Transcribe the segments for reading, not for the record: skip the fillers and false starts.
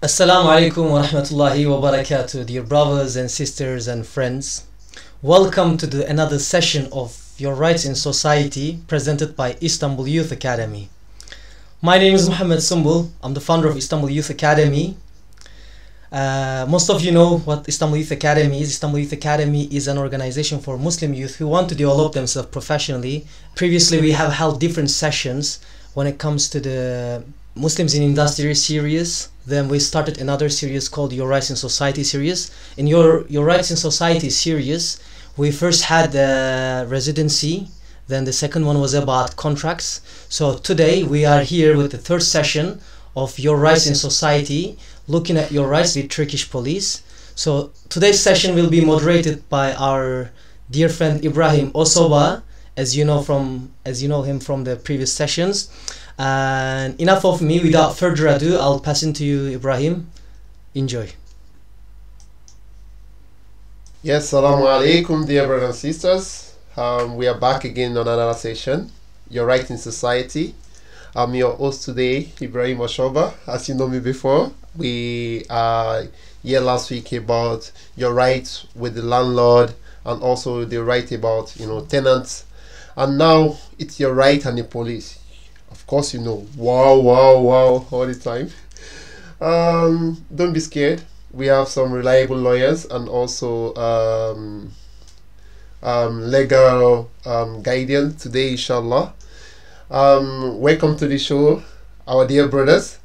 Assalamu alaikum wa rahmatullahi wa barakatuh, dear brothers and sisters and friends. Welcome to another session of Your Rights in Society presented by Istanbul Youth Academy. My name is Mohammed Sumbul. I'm the founder of Istanbul Youth Academy. Most of you know what Istanbul Youth Academy is. Istanbul Youth Academy is an organization for Muslim youth who want to develop themselves professionally. Previously, we have held different sessions when it comes to the Muslims in Industry series. Then we started another series called Your Rights in Society series. In Your Rights in Society series, we first had the residency. Then the second one was about contracts. So today we are here with the third session of Your Rights in Society, looking at your rights with Turkish police. So today's session will be moderated by our dear friend Ibrahim Osoba, as you know him from the previous sessions. And enough of me. Without further ado, I'll pass it to you, Ibrahim. Enjoy. Yes, assalamu alaikum, dear brothers and sisters. We are back again on another session, Your Right in Society. I'm your host today, Ibrahim Oshoba. As you know me before, we here last week about your rights with the landlord and also the right about tenants. And now it's your right and the police. Of course, wow, all the time. Don't be scared. We have some reliable lawyers and also legal guidance today, inshallah. Welcome to the show, our dear brothers,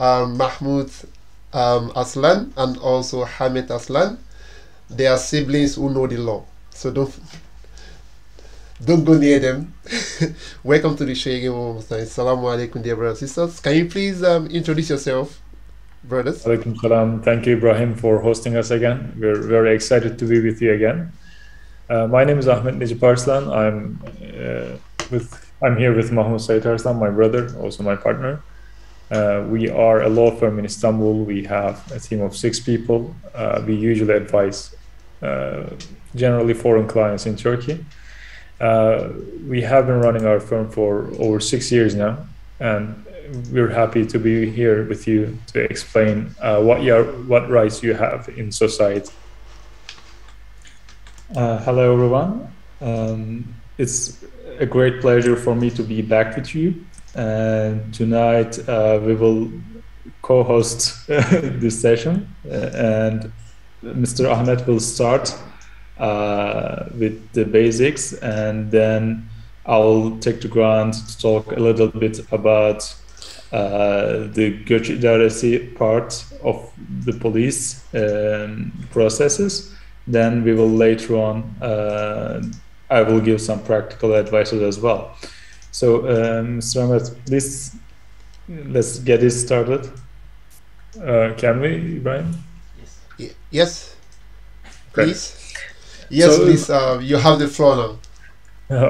Mahmut Arslan and also Ahmet Arslan. They are siblings who know the law. So don't go near them. Welcome to the show again. Assalamu alaikum, dear brothers and sisters. Can you please introduce yourself, brothers? Alaikum salam. Thank you, Ibrahim, for hosting us again. We're very excited to be with you again. My name is Ahmet Necip Arslan. I'm here with Mahmut Sait Arslan, my brother, also my partner. We are a law firm in Istanbul. We have a team of 6 people. We usually advise generally foreign clients in Turkey. We have been running our firm for over 6 years now, and we're happy to be here with you to explain what rights you have in society. Hello, everyone. It's a great pleasure for me to be back with you. And tonight we will co-host this session, and Mr. Ahmed will start with the basics, and then I'll take the ground to talk a little bit about the göç idaresi part of the police processes. Then we will later on, I will give some practical advices as well. So, Mr. Ahmed, please, let's get it started. Can we, Ibrahim? Yes. Please. Yes, so, please. You have the floor now.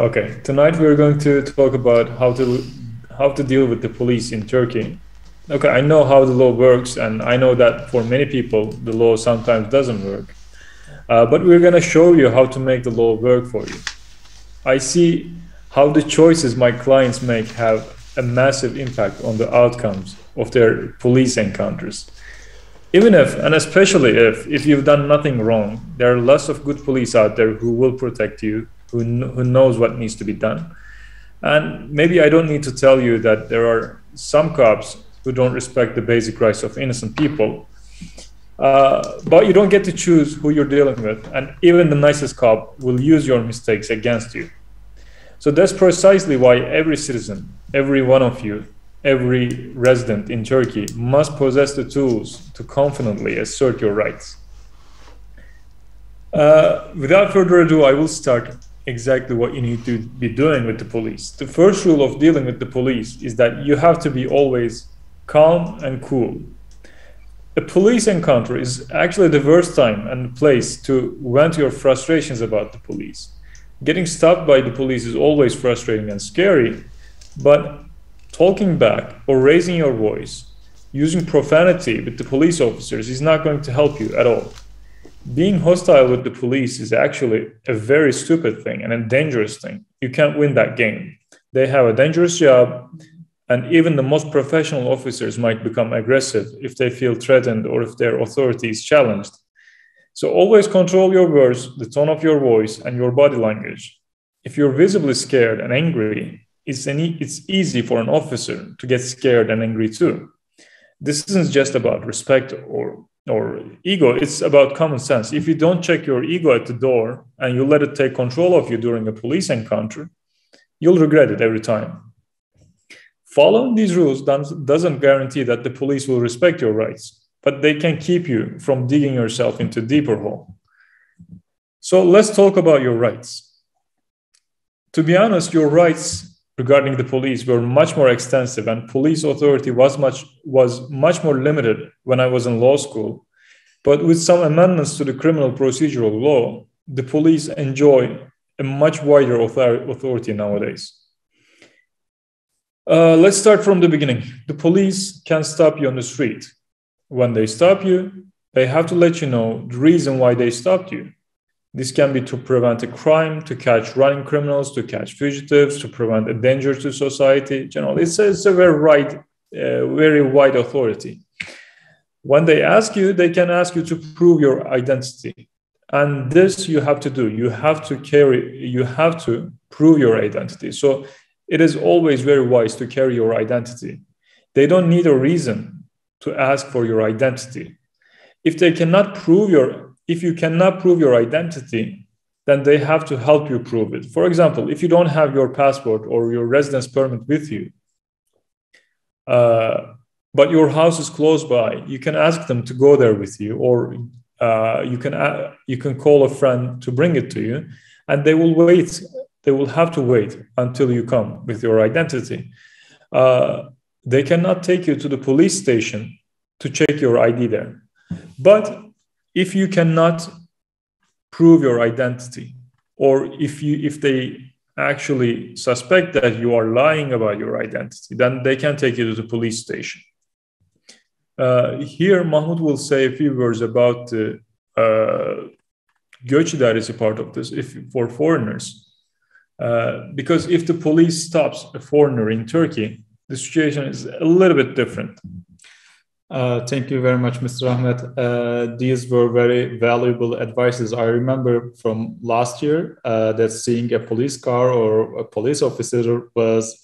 Okay. Tonight we're going to talk about how to deal with the police in Turkey. Okay, I know how the law works, and I know that for many people the law sometimes doesn't work. But we're going to show you how to make the law work for you. I see how the choices my clients make have a massive impact on the outcomes of their police encounters. Even if, and especially if you've done nothing wrong, there are lots of good police out there who will protect you, who knows what needs to be done. And maybe I don't need to tell you that there are some cops who don't respect the basic rights of innocent people. But you don't get to choose who you're dealing with, and even the nicest cop will use your mistakes against you. So that's precisely why every citizen, every one of you, every resident in Turkey must possess the tools to confidently assert your rights. Without further ado, I will start exactly what you need to be doing with the police. The first rule of dealing with the police is that you have to be always calm and cool. A police encounter is actually the worst time and place to vent your frustrations about the police. Getting stopped by the police is always frustrating and scary, but talking back or raising your voice, using profanity with the police officers is not going to help you at all. Being hostile with the police is actually a very stupid thing and a dangerous thing. You can't win that game. They have a dangerous job, And even the most professional officers might become aggressive if they feel threatened or if their authority is challenged. So always control your words, the tone of your voice, and your body language. If you're visibly scared and angry, it's easy for an officer to get scared and angry too. This isn't just about respect or ego, it's about common sense. If you don't check your ego at the door and you let it take control of you during a police encounter, you'll regret it every time. Following these rules doesn't guarantee that the police will respect your rights, but they can keep you from digging yourself into a deeper hole. So let's talk about your rights. To be honest, your rights regarding the police were much more extensive, and police authority was much more limited when I was in law school. But with some amendments to the criminal procedural law, the police enjoy a much wider authority nowadays. Let's start from the beginning. The police can stop you on the street. When they stop you, they have to let you know the reason why they stopped you. This can be to prevent a crime, to catch running criminals, to catch fugitives, to prevent a danger to society. Generally, it's a very wide authority. When they ask you, they can ask you to prove your identity. And this you have to do. You have to prove your identity. So it is always very wise to carry your identity. They don't need a reason to ask for your identity. If you cannot prove your identity, then they have to help you prove it. For example, if you don't have your passport or your residence permit with you, but your house is close by, you can ask them to go there with you, or you can call a friend to bring it to you, and they will wait. They will have to wait until you come with your identity. They cannot take you to the police station to check your ID there. But if you cannot prove your identity, or if they actually suspect that you are lying about your identity, then they can take you to the police station. Here, Mahmut will say a few words about the göç idaresi part of this for foreigners. Because if the police stops a foreigner in Turkey, the situation is a little bit different. Thank you very much, Mr. Ahmet. These were very valuable advices. I remember from last year that seeing a police car or a police officer was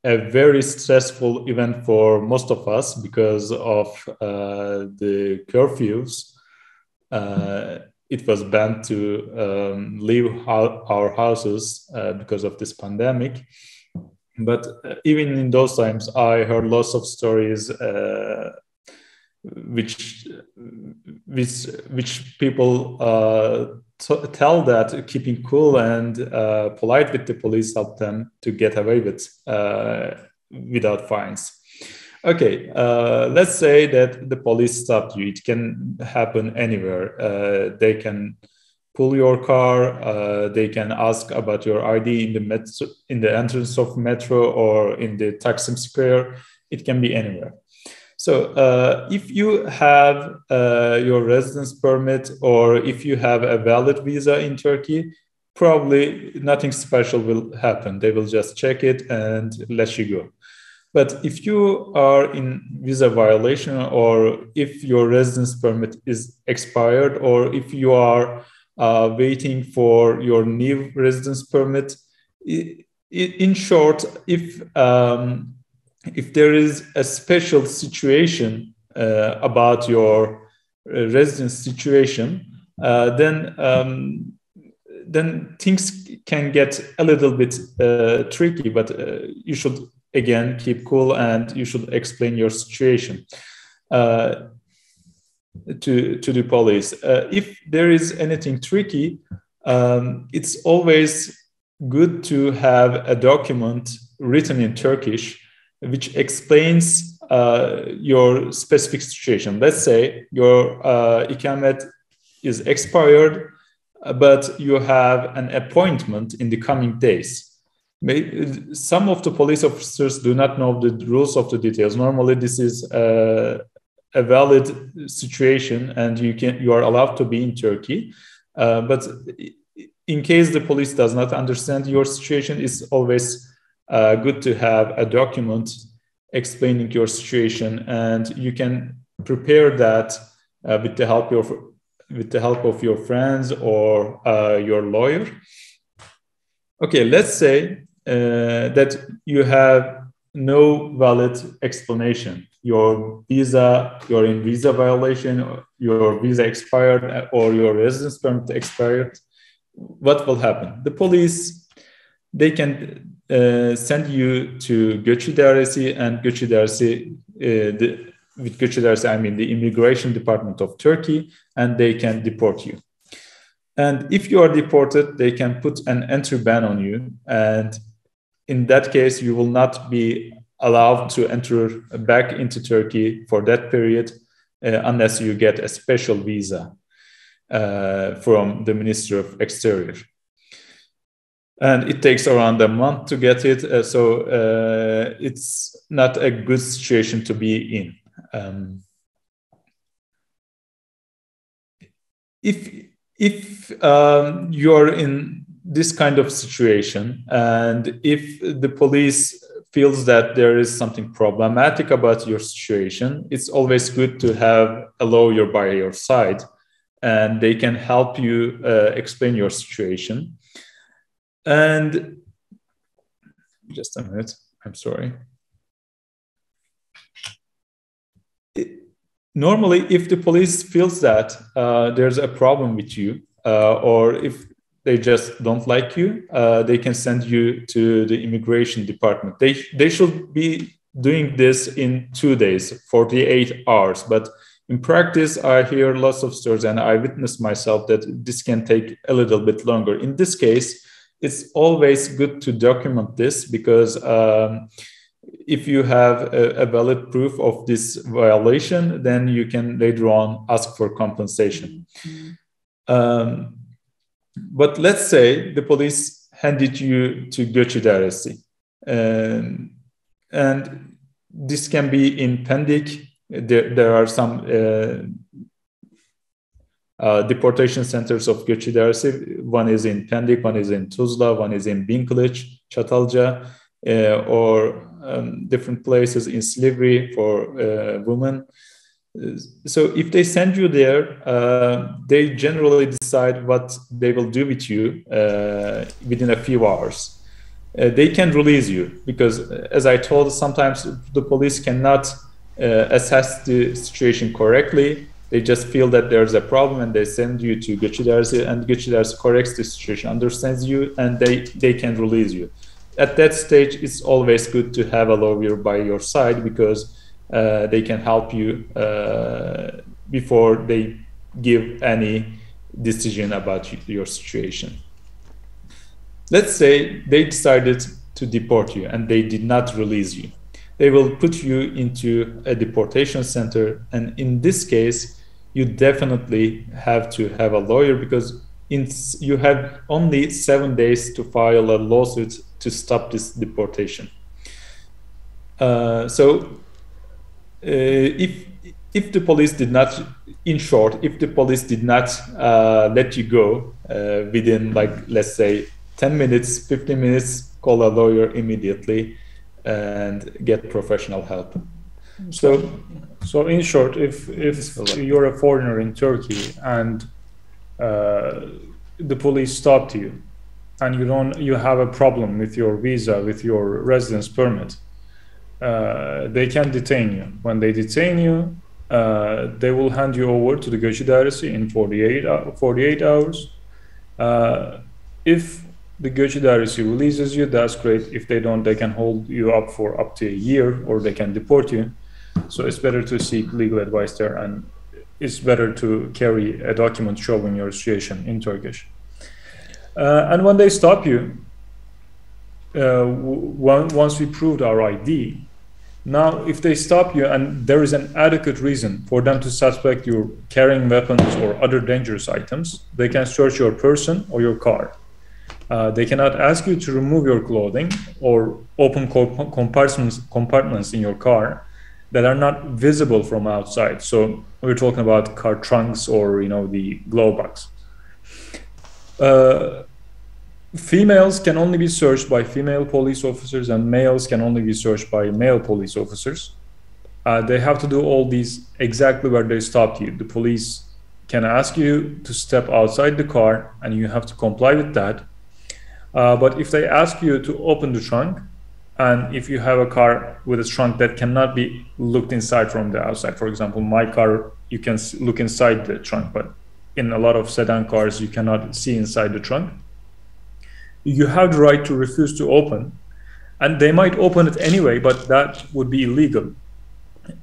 a very stressful event for most of us because of the curfews. It was banned to leave our houses because of this pandemic. But even in those times, I heard lots of stories which people tell that keeping cool and polite with the police helped them to get away with without fines. Okay, let's say that the police stopped you. It can happen anywhere. They can pull your car. They can ask about your ID in the entrance of metro or in the Taksim Square. It can be anywhere. So if you have your residence permit or if you have a valid visa in Turkey, probably nothing special will happen. They will just check it and let you go. But if you are in visa violation, or if your residence permit is expired, or if you are waiting for your new residence permit, in short, if there is a special situation about your residence situation, then things can get a little bit tricky, but you should again keep cool and you should explain your situation to the police. If there is anything tricky, it's always good to have a document written in Turkish which explains your specific situation. Let's say your ikamet is expired, but you have an appointment in the coming days. Some of the police officers do not know the rules of the details. Normally, this is a valid situation, and you are allowed to be in Turkey. But in case the police does not understand your situation, it's always good to have a document explaining your situation, and you can prepare that with the help of your friends or your lawyer. Okay, let's say that you have no valid explanation. You're in visa violation, or your visa expired, or your residence permit expired. What will happen? The police, they can send you to Göç İdaresi, and Göç İdaresi, with Göç İdaresi, I mean the Immigration Department of Turkey, and they can deport you. And if you are deported, they can put an entry ban on you. And in that case, you will not be allowed to enter back into Turkey for that period unless you get a special visa from the Ministry of Exterior. And it takes around a month to get it. So it's not a good situation to be in. If you're in this kind of situation, and if the police feels that there is something problematic about your situation, it's always good to have a lawyer by your side, and they can help you explain your situation. And just a minute, I'm sorry. Normally, if the police feels that there's a problem with you, or if they just don't like you, they can send you to the immigration department. They should be doing this in 2 days, 48 hours. But in practice, I hear lots of stories, and I witnessed myself that this can take a little bit longer. In this case, it's always good to document this, because if you have a valid proof of this violation, then you can later on ask for compensation. But let's say the police handed you to Göç İdaresi, and this can be in Pendik. There are some deportation centers of Göç İdaresi. One is in Pendik, one is in Tuzla, one is in Binkılıç, Çatalca, or different places in Silivri for women. So if they send you there, they generally decide what they will do with you within a few hours. They can release you, because, as I told, sometimes the police cannot assess the situation correctly. They just feel that there's a problem, and they send you to Göç İdaresi, and Göç İdaresi corrects the situation, understands you, and they can release you. At that stage, it's always good to have a lawyer by your side, because they can help you before they give any decision about your situation. Let's say they decided to deport you and they did not release you. They will put you into a deportation center, and in this case, you definitely have to have a lawyer, because you have only 7 days to file a lawsuit to stop this deportation. If the police did not, in short, if the police did not let you go within, like, let's say 10 minutes, 15 minutes, call a lawyer immediately and get professional help. So in short, if you're a foreigner in Turkey and the police stopped you, and you have a problem with your visa, with your residence permit, they can detain you. When they detain you, they will hand you over to the Göç İdaresi in 48 hours. If the Göç İdaresi releases you, that's great. If they don't, they can hold you up for up to a year, or they can deport you. So it's better to seek legal advice there, and it's better to carry a document showing your situation in Turkish. And when they stop you, once we proved our ID, now if they stop you and there is an adequate reason for them to suspect you're carrying weapons or other dangerous items, they can search your person or your car. They cannot ask you to remove your clothing or open compartments in your car that are not visible from outside. So we're talking about car trunks or the glove box. Females can only be searched by female police officers, and males can only be searched by male police officers. They have to do all these exactly where they stopped you. The police can ask you to step outside the car, and you have to comply with that. But if they ask you to open the trunk, and if you have a car with a trunk that cannot be looked inside from the outside, for example, my car, you can look inside the trunk, but in a lot of sedan cars, you cannot see inside the trunk. You have the right to refuse to open, and they might open it anyway, but that would be illegal.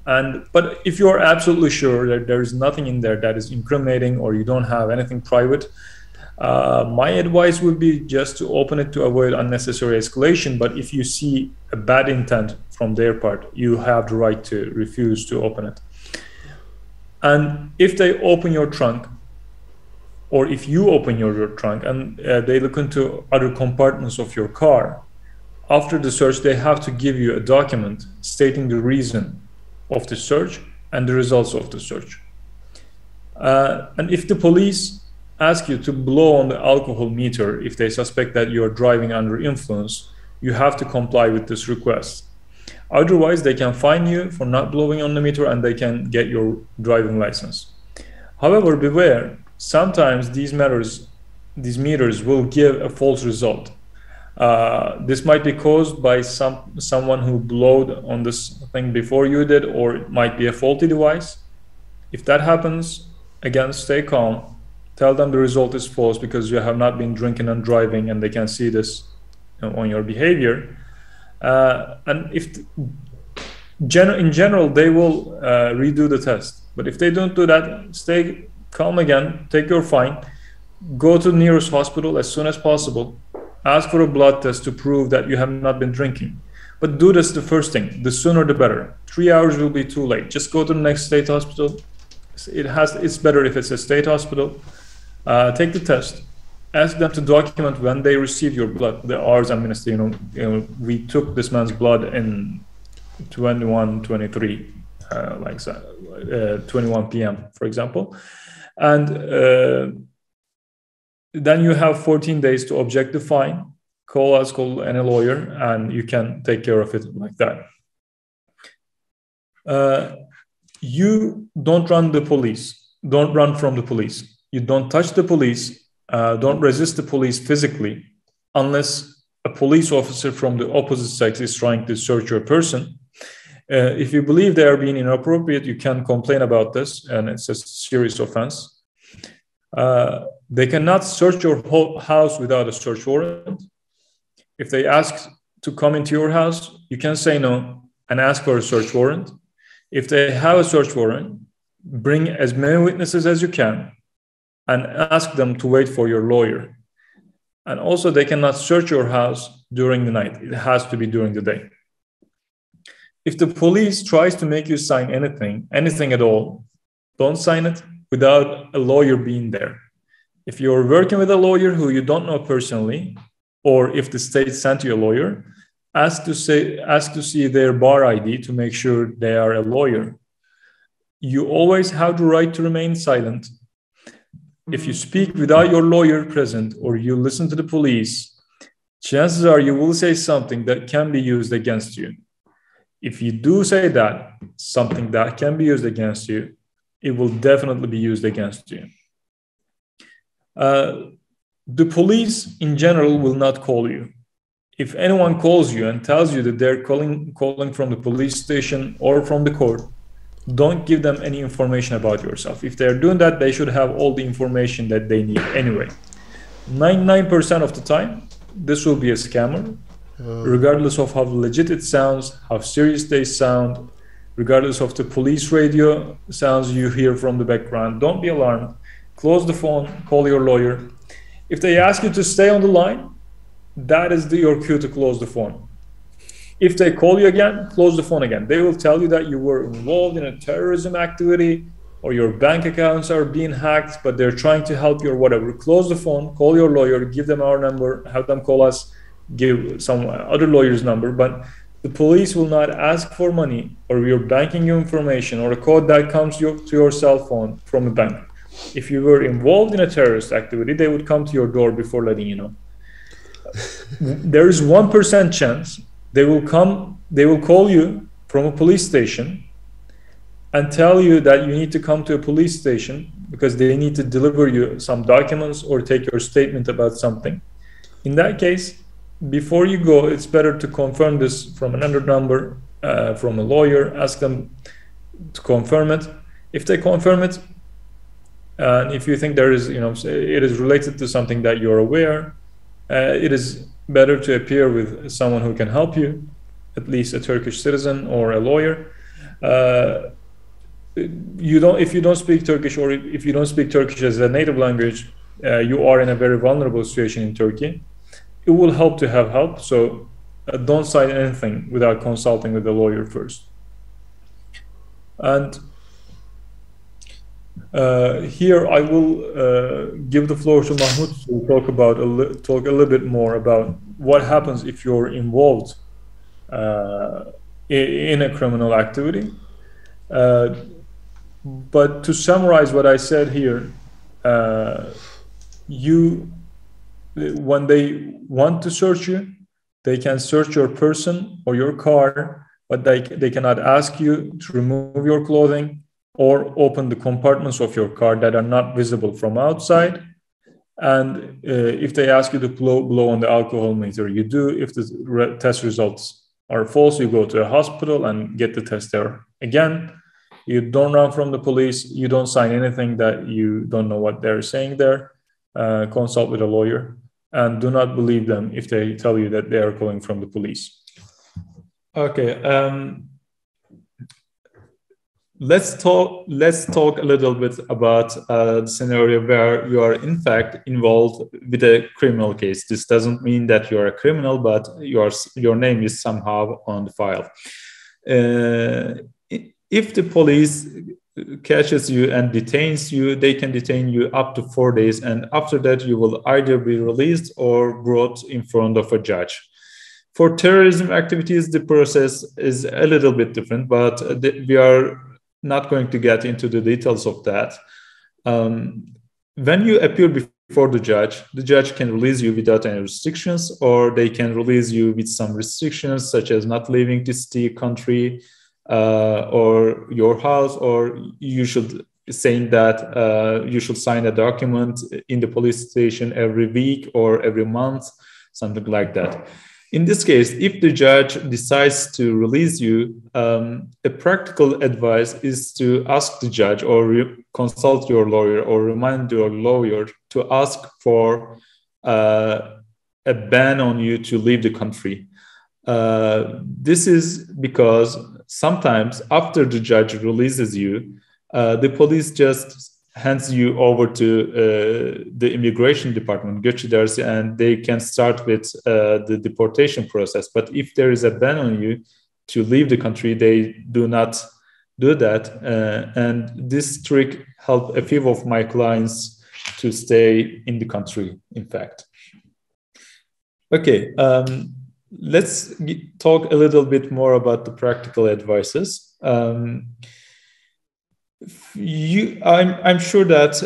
But if you're absolutely sure that there is nothing in there that is incriminating, or you don't have anything private, my advice would be just to open it to avoid unnecessary escalation. But if you see a bad intent from their part, you have the right to refuse to open it. And if they open your trunk, or if you open your trunk and they look into other compartments of your car, after the search, they have to give you a document stating the reason of the search and the results of the search. And if the police ask you to blow on the alcohol meter if they suspect that you are driving under influence, you have to comply with this request. Otherwise, they can fine you for not blowing on the meter, and they can get your driving license. However, beware, sometimes these meters will give a false result. This might be caused by someone who blowed on this thing before you did, or it might be a faulty device. If that happens, again, stay calm. Tell them the result is false because you have not been drinking and driving, and they can see this on your behavior. And if in general, they will redo the test. But if they don't do that, stay calm again, take your fine, go to the nearest hospital as soon as possible, ask for a blood test to prove that you have not been drinking. But do this the first thing, the sooner the better. 3 hours will be too late. Just go to the next state hospital. It's better if it's a state hospital. Take the test. Ask them to document when they receive your blood, the hours administered. We took this man's blood in 21:23, 21 p.m., for example. And then you have 14 days to object the fine. Call us, call any lawyer, and you can take care of it like that. You don't run the police. Don't run from the police. You don't touch the police. Don't resist the police physically unless a police officer from the opposite sex is trying to search your person. If you believe they are being inappropriate, you can complain about this, and it's a serious offense. They cannot search your whole house without a search warrant. If they ask to come into your house, you can say no and ask for a search warrant. If they have a search warrant, bring as many witnesses as you can and ask them to wait for your lawyer. And also, they cannot search your house during the night. It has to be during the day. If the police tries to make you sign anything at all, don't sign it without a lawyer being there. If you're working with a lawyer who you don't know personally, or if the state sent you a lawyer, ask to see their bar ID to make sure they are a lawyer. You always have the right to remain silent. If you speak without your lawyer present, or you listen to the police, chances are you will say something that can be used against you. If you do say that, something that can be used against you, it will definitely be used against you. The police in general will not call you. If anyone calls you and tells you that they're calling from the police station or from the court, don't give them any information about yourself. If they're doing that, they should have all the information that they need anyway. 99% of the time, this will be a scammer, regardless of how legit it sounds, how serious they sound, regardless of the police radio sounds you hear from the background. Don't be alarmed. Close the phone, call your lawyer. If they ask you to stay on the line, that is your cue to close the phone. If they call you again, close the phone again. They will tell you that you were involved in a terrorism activity or your bank accounts are being hacked, but they're trying to help you or whatever. Close the phone, call your lawyer, give them our number, have them call us, give some other lawyer's number. But the police will not ask for money or your banking information or a code that comes to your cell phone from a bank. If you were involved in a terrorist activity, they would come to your door before letting you know. there is 1% chance they will call you from a police station and tell you that you need to come to a police station because they need to deliver you some documents or take your statement about something. In that case, before you go, it's better to confirm this from another number, from a lawyer, ask them to confirm it. If they confirm it, and if you think there is, it is related to something that you're aware, it is better to appear with someone who can help you, at least a Turkish citizen or a lawyer. If you don't speak Turkish, or if you don't speak Turkish as a native language, you are in a very vulnerable situation in Turkey. It will help to have help. So don't sign anything without consulting with the lawyer first. And here I will give the floor to Mahmut to talk a little bit more about what happens if you're involved in a criminal activity. But to summarize what I said here, when they want to search you, they can search your person or your car, but they cannot ask you to remove your clothing or open the compartments of your car that are not visible from outside. And if they ask you to blow on the alcohol meter, you do. If the test results are false, you go to a hospital and get the test there again. You don't run from the police. You don't sign anything that you don't know what they're saying there. Consult with a lawyer, and do not believe them if they tell you that they are calling from the police. Okay. Let's talk a little bit about the scenario where you are in fact involved with a criminal case. This doesn't mean that you are a criminal, but your name is somehow on the file. If the police catches you and detains you, they can detain you up to 4 days, and after that you will either be released or brought in front of a judge. For terrorism activities, the process is a little bit different, but we are not going to get into the details of that. When you appear before the judge can release you without any restrictions, or they can release you with some restrictions, such as not leaving this country or your house, or you should saying that you should sign a document in the police station every week or every month, something like that. In this case, if the judge decides to release you, a practical advice is to ask the judge or consult your lawyer or remind your lawyer to ask for a ban on you to leave the country. This is because sometimes after the judge releases you, the police just hands you over to the immigration department, and they can start with the deportation process. But if there is a ban on you to leave the country, they do not do that. And this trick helped a few of my clients to stay in the country, in fact. Okay, let's talk a little bit more about the practical advices. I'm sure that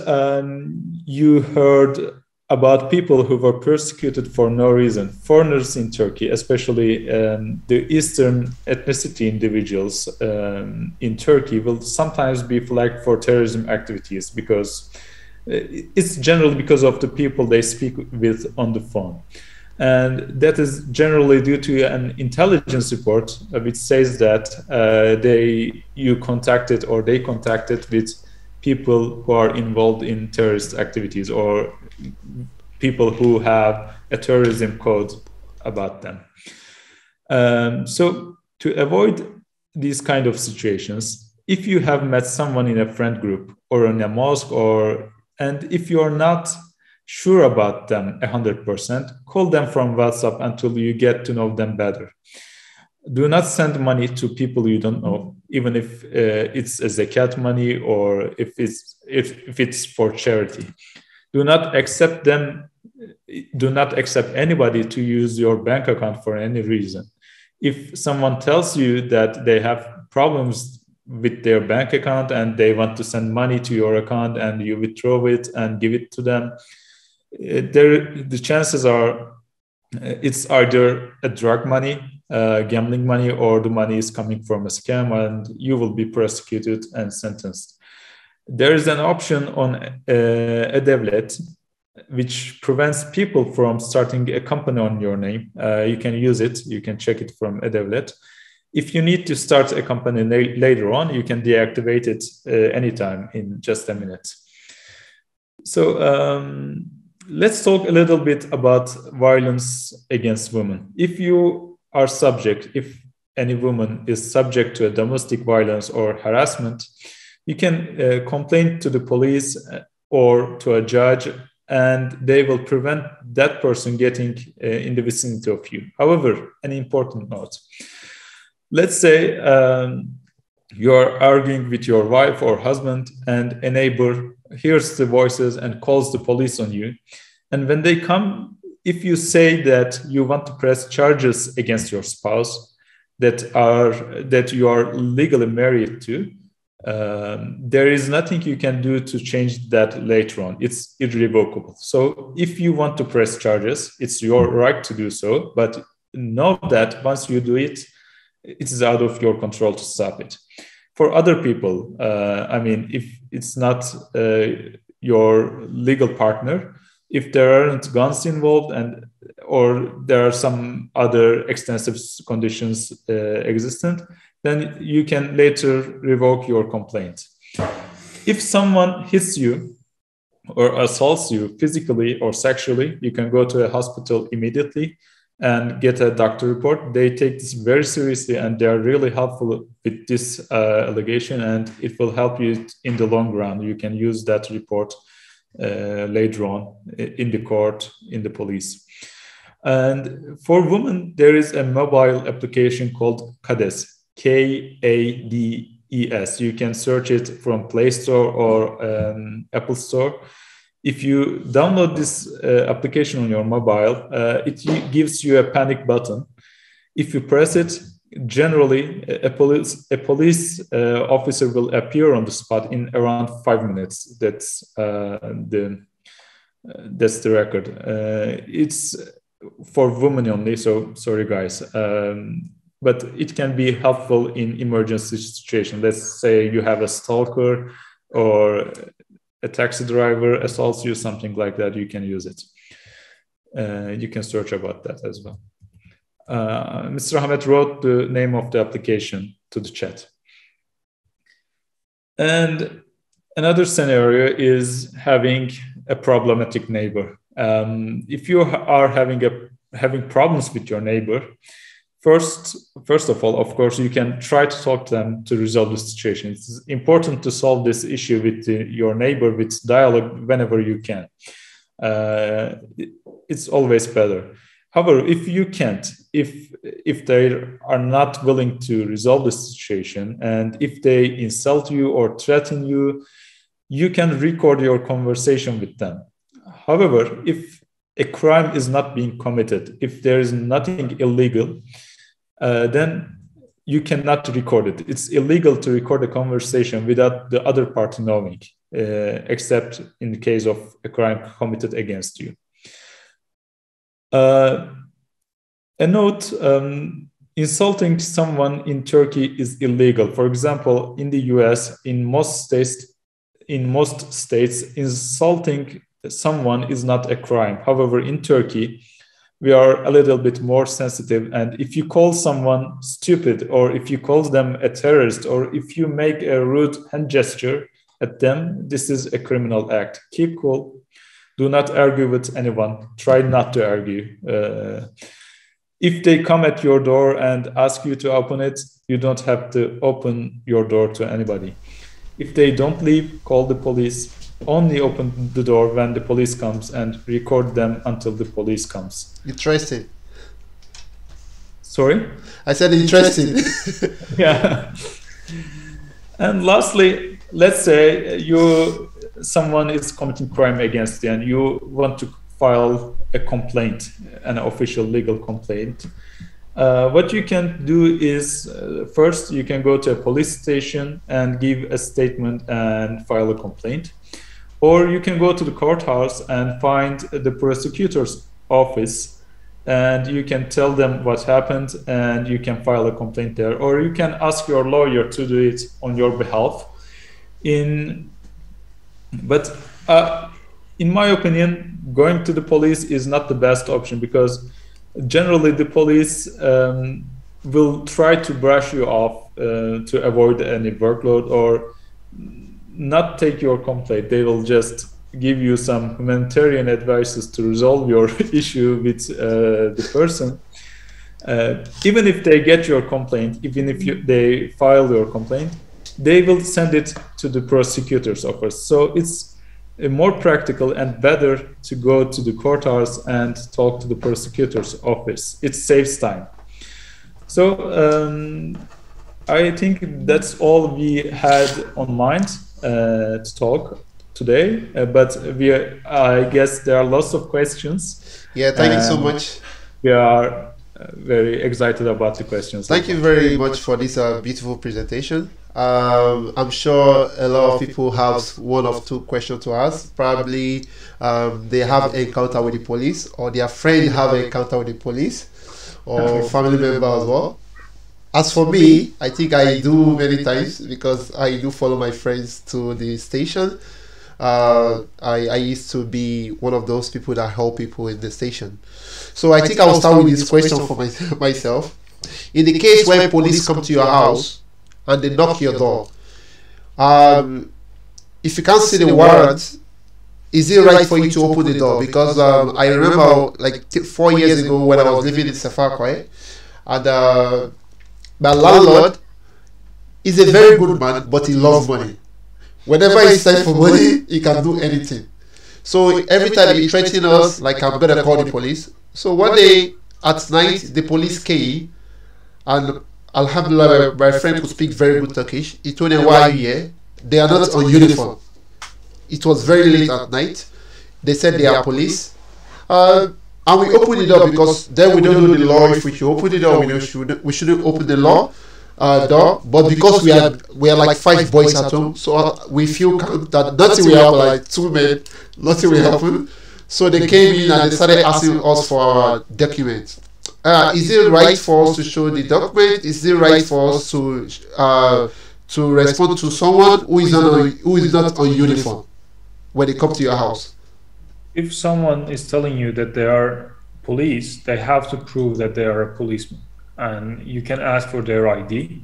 you heard about people who were persecuted for no reason. Foreigners in Turkey, especially the Eastern ethnicity individuals in Turkey, will sometimes be flagged for terrorism activities because it's generally because of the people they speak with on the phone. And that is generally due to an intelligence report which says that they contacted with people who are involved in terrorist activities or people who have a terrorism code about them. So to avoid these kind of situations, if you have met someone in a friend group or in a mosque, and if you are not sure about them 100%, call them from WhatsApp until you get to know them better. Do not send money to people you don't know, even if it's a zakat money or if it's for charity. Do not accept anybody to use your bank account for any reason. If someone tells you that they have problems with their bank account and they want to send money to your account and you withdraw it and give it to them, the chances are It's either a drug money, gambling money, or the money is coming from a scam, and you will be prosecuted and sentenced. There is an option on a devlet which prevents people from starting a company on your name. You can use it. You can check it from a devlet. If you need to start a company later on, you can deactivate it anytime in just a minute. So let's talk a little bit about violence against women. If you are subject, if any woman is subject to a domestic violence or harassment, you can complain to the police or to a judge, and they will prevent that person getting in the vicinity of you. However, an important note. Let's say you're arguing with your wife or husband, and a neighbor hears the voices and calls the police on you. And when they come, if you say that you want to press charges against your spouse that you are legally married to, there is nothing you can do to change that later on. It's irrevocable. So if you want to press charges, it's your right to do so. But know that once you do it, it is out of your control to stop it. For other people, if it's not your legal partner, if there aren't guns involved or there are some other extensive conditions existent, then you can later revoke your complaint. If someone hits you or assaults you physically or sexually, you can go to a hospital immediately and get a doctor report. They take this very seriously, and they are really helpful with this allegation, and it will help you in the long run. You can use that report later on in the court, in the police. And for women, there is a mobile application called KADES, KADES. You can search it from Play Store or Apple Store. If you download this application on your mobile, it gives you a panic button. If you press it, generally a police officer will appear on the spot in around 5 minutes. That's the record. It's for women only, so sorry guys. But it can be helpful in emergency situation. Let's say you have a stalker or a taxi driver assaults you, something like that, you can use it. You can search about that as well. Mr. Ahmet wrote the name of the application to the chat. And another scenario is having a problematic neighbor. If you are having problems with your neighbor, First of all, of course, you can try to talk to them to resolve the situation. It's important to solve this issue with your neighbor with dialogue whenever you can. It's always better. However, if you can't, if they are not willing to resolve the situation, and if they insult you or threaten you, you can record your conversation with them. However, if a crime is not being committed, if there is nothing illegal, then you cannot record it. It's illegal to record a conversation without the other party knowing, except in the case of a crime committed against you. A note, insulting someone in Turkey is illegal. For example, in the US, in most states, insulting someone is not a crime. However, in Turkey, we are a little bit more sensitive. And if you call someone stupid, or if you call them a terrorist, or if you make a rude hand gesture at them, this is a criminal act. Keep cool. Do not argue with anyone. Try not to argue. If they come at your door and ask you to open it, you don't have to open your door to anybody. If they don't leave, call the police. Only open the door when the police comes and record them until the police comes. Interesting. Sorry? I said interesting. Yeah. And lastly, let's say someone is committing crime against you and you want to file a complaint, an official legal complaint. What you can do is, first, you can go to a police station and give a statement and file a complaint. Or you can go to the courthouse and find the prosecutor's office and you can tell them what happened, and you can file a complaint there, or you can ask your lawyer to do it on your behalf. But in my opinion, going to the police is not the best option, because generally the police will try to brush you off to avoid any workload, or not take your complaint. They will just give you some humanitarian advices to resolve your issue with the person. Even if they get your complaint, even if they file your complaint, they will send it to the prosecutor's office. So it's more practical and better to go to the courthouse and talk to the prosecutor's office. It saves time. So I think that's all we had on mind to talk today. But I guess there are lots of questions. Yeah, thank you so much. We are very excited about the questions. Thank you very much for this beautiful presentation. I'm sure a lot of people have one or two questions to ask. Probably they have encounter with the police, or their friend have encounter with the police, or family member as well. As for me, I think I do many times, because I do follow my friends to the station. I used to be one of those people that help people in the station. So I think I will start with this question for myself. In the case where police come to your house and they knock your door, if you can't see the warrant, is it right for you to open the door? Because I remember like 4 years ago when I was living in Safakwe, and my landlord is a very good man, but he loves money. Whenever he says for money, he can do anything. So every time he threatened us, like, I'm gonna call the police. So one day at night, the police came, and Alhamdulillah, my friend could speak very good Turkish. He told them, why are you here? They are not on uniform. It was very late at night. They said they are police. And we opened the door, because then we don't know the law. If we should open the door, we shouldn't open the door. But because we are like 5 boys at home, so we feel that nothing will happen, like 2 men, nothing will happen. So they came in and they started asking us for our documents. Is it right for us to show the document? Is it right for us to respond to someone who is not on uniform when they come to your house? If someone is telling you that they are police, they have to prove that they are a policeman. And you can ask for their ID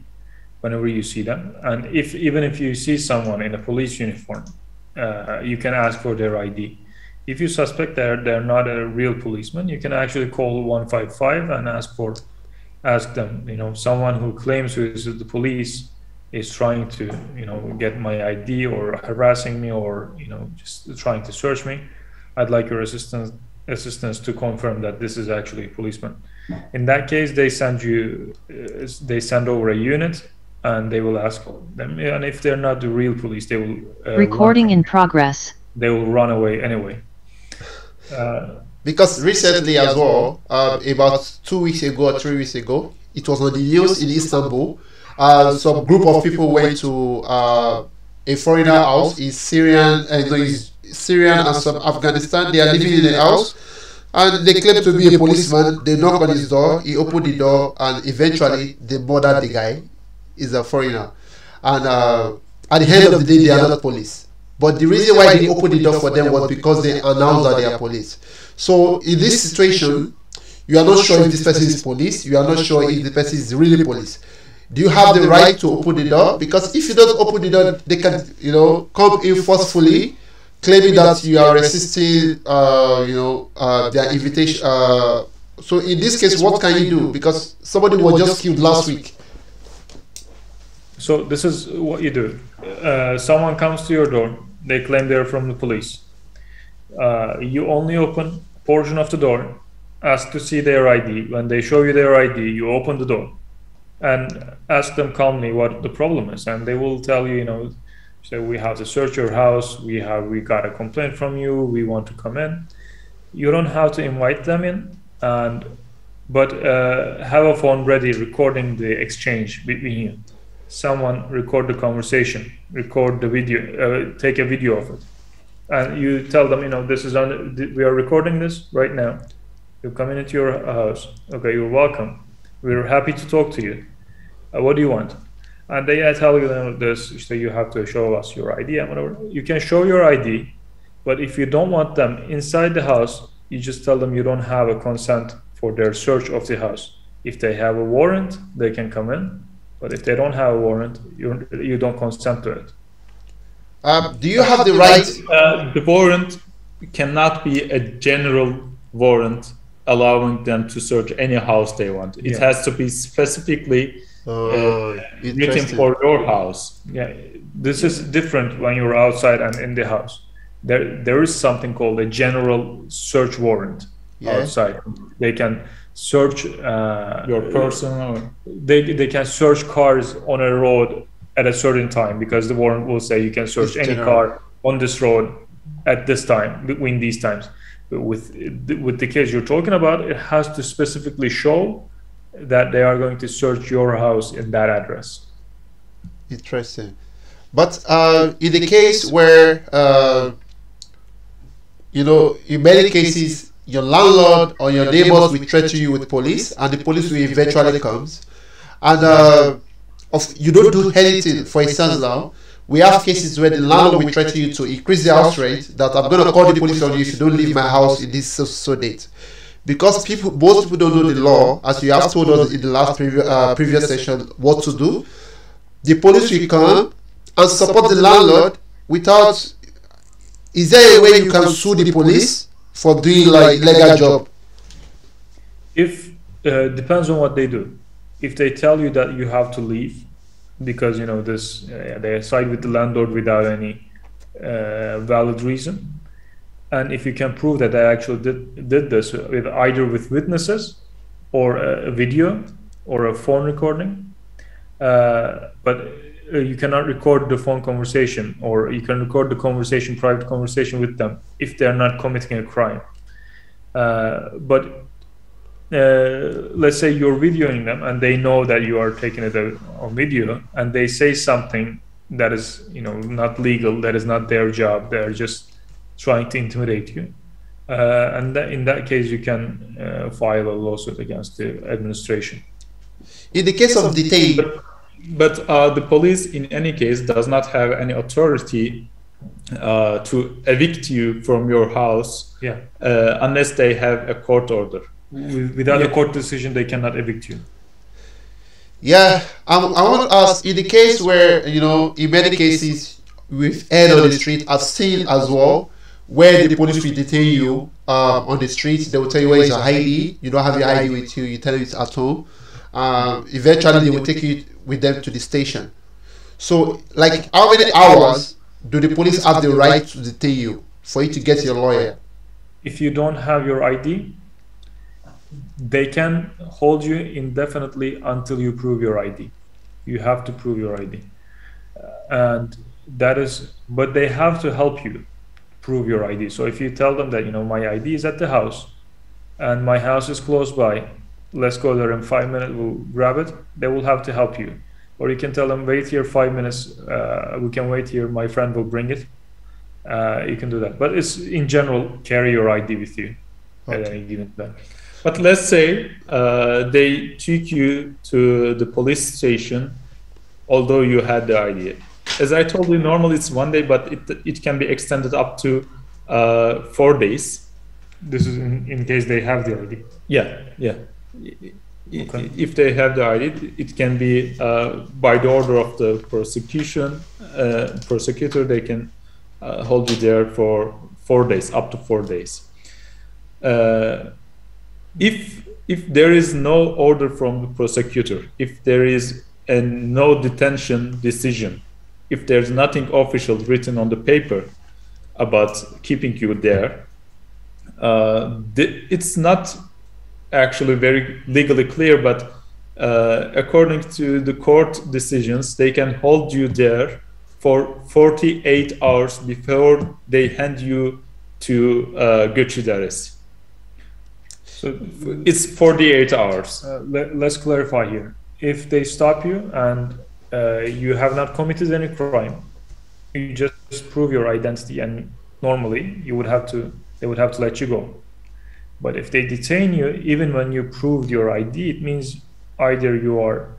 whenever you see them. And even if you see someone in a police uniform, you can ask for their ID. If you suspect they're not a real policeman, you can actually call 155 and ask them, someone who claims who is the police is trying to, get my ID, or harassing me, or, just trying to search me. I'd like your assistance to confirm that this is actually a policeman. In that case, they send over a unit, and they will ask them. And if they're not the real police, they will recording in progress. They will run away anyway. Because recently as well, about 2 weeks ago or 3 weeks ago, it was on the news in Istanbul. Some group of people went to a foreigner house. He's Syrian and some Afghanistan. They are living in the house, and they claim to be a policeman. They knock on his door. He opened the door, and eventually they murdered the guy. He's a foreigner, and at the end of the day, they are not police. But the reason why they opened the door for them was because they announced that they are police. So in this situation, you are not sure if this person is police. You are not sure if the person is really police. Do you have the right to open the door? Because if you don't open the door, they can, come in forcefully, claiming that you are resisting, their invitation. So in this case, what can you do? Because somebody was just killed last week. So this is what you do. Someone comes to your door. They claim they're from the police. You only open a portion of the door, ask to see their ID. When they show you their ID, you open the door and ask them calmly what the problem is. And they will tell you, say, we have to search your house. We got a complaint from you. We want to come in. You don't have to invite them in, but have a phone ready recording the exchange between you. Someone record the conversation, record the video, take a video of it, and you tell them, this is we are recording this right now. You come into your house. Okay, you're welcome. We're happy to talk to you. What do you want? And they tell you this, so you have to show us your ID and whatever. You can show your ID, but if you don't want them inside the house, you just tell them you don't have a consent for their search of the house. If they have a warrant, they can come in. But if they don't have a warrant, you don't consent to it. Do you have the right? The warrant cannot be a general warrant allowing them to search any house they want. It has to be specifically written for your house. Yeah, this is different when you're outside and in the house. There is something called a general search warrant outside. They can search your person, or they can search cars on a road at a certain time, because the warrant will say you can search any car on this road at this time, between these times. But with the case you're talking about, it has to specifically show that they are going to search your house in that address. Interesting. But in the case where in many cases your landlord or your neighbors will threaten you with police, and the police will eventually comes, and you don't do anything. For instance, now we have cases where the landlord will threaten you to increase the house rent, that I'm going to call the police on you if you don't leave my house in this so date. Because most people don't know the law, as you have told us in the last previous session what to do. The police will come and support the landlord without. Is there a way you can sue the police for doing like illegal job? If depends on what they do. If they tell you that you have to leave because they side with the landlord without any valid reason, and if you can prove that they actually did this with either with witnesses or a video or a phone recording, but you cannot record the phone conversation, or you can record the conversation, private conversation with them if they're not committing a crime. But let's say you're videoing them and they know that you are taking it on video, and they say something that is not legal, that is not their job, they're just trying to intimidate you, and in that case you can file a lawsuit against the administration. In the case of detain, but the police in any case does not have any authority to evict you from your house, unless they have a court order. Without a court decision, they cannot evict you. I want to ask, in the case where in many cases we've heard on the street, I've seen as well, where the police will detain you on the street. They will tell you where is your ID. You don't have your ID with you. You tell them it's at home. Eventually, they will take you with them to the station. So, like, how many hours do the police have the right to detain you for you to get your lawyer? If you don't have your ID, they can hold you indefinitely until you prove your ID. You have to prove your ID, and that is. But they have to help you prove your ID. So if you tell them that my ID is at the house, and my house is close by, let's go there in 5 minutes, we'll grab it, they will have to help you. Or you can tell them, wait here 5 minutes, we can wait here, my friend will bring it. You can do that. But it's in general, carry your ID with you at any given time. But let's say they took you to the police station, although you had the ID. As I told you, normally it's 1 day, but it can be extended up to 4 days. This is in case they have the ID. Yeah. Okay. If they have the ID, it can be by the order of the prosecutor. They can hold you there for 4 days, up to 4 days. If there is no order from the prosecutor, if there is a no detention decision, if there's nothing official written on the paper about keeping you there, it's not actually very legally clear, but according to the court decisions, they can hold you there for 48 hours before they hand you to Göçüdares. So it's 48 hours. Let's clarify here. If they stop you and you have not committed any crime, you just prove your identity, and normally they would have to let you go. But if they detain you, even when you proved your ID, it means either you are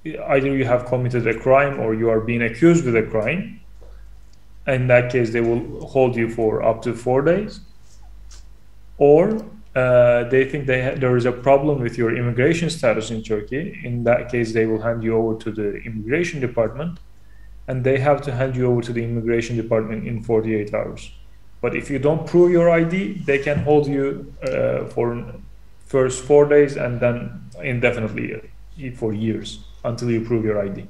either you have committed a crime or you are being accused with a crime. In that case, they will hold you for up to 4 days. Or they think there is a problem with your immigration status in Turkey. In that case, they will hand you over to the immigration department, and they have to hand you over to the immigration department in 48 hours. But if you don't prove your ID, they can hold you for first 4 days and then indefinitely for years until you prove your ID.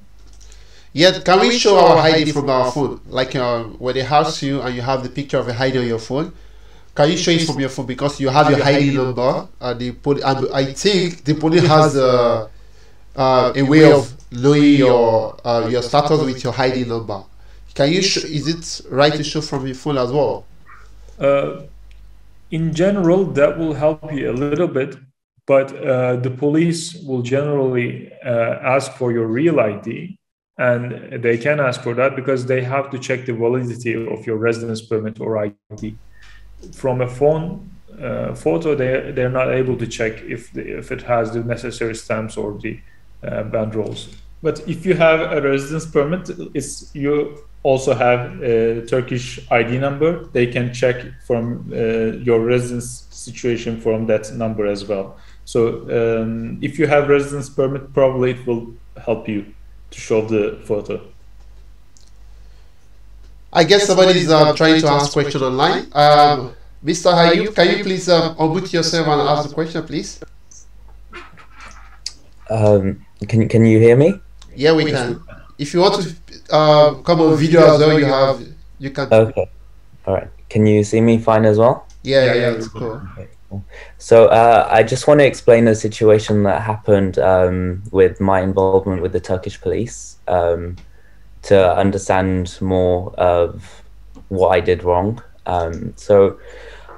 Yeah, can we show our ID from our phone? Like when they house you and you have the picture of a ID on your phone, can you show it from your phone because you have your ID number? And I think the police has a way of knowing your status with your ID number. Can you? Is it right to show from your phone as well? In general, that will help you a little bit, but the police will generally ask for your real ID, and they can ask for that because they have to check the validity of your residence permit or ID. From a phone photo, they're not able to check if it has the necessary stamps or the banderolls. But if you have a residence permit, you also have a Turkish ID number. They can check from your residence situation from that number as well. So if you have residence permit, probably it will help you to show the photo. I guess somebody is trying to ask a question online. Mr. Hayub, can you please unmute yourself and ask the question, please? Can you hear me? Yeah, we can. If you want to come on video as well, you can. Okay. All right. Can you see me fine as well? Yeah, it's cool. Okay, cool. So I just want to explain a situation that happened with my involvement with the Turkish police to understand more of what I did wrong. So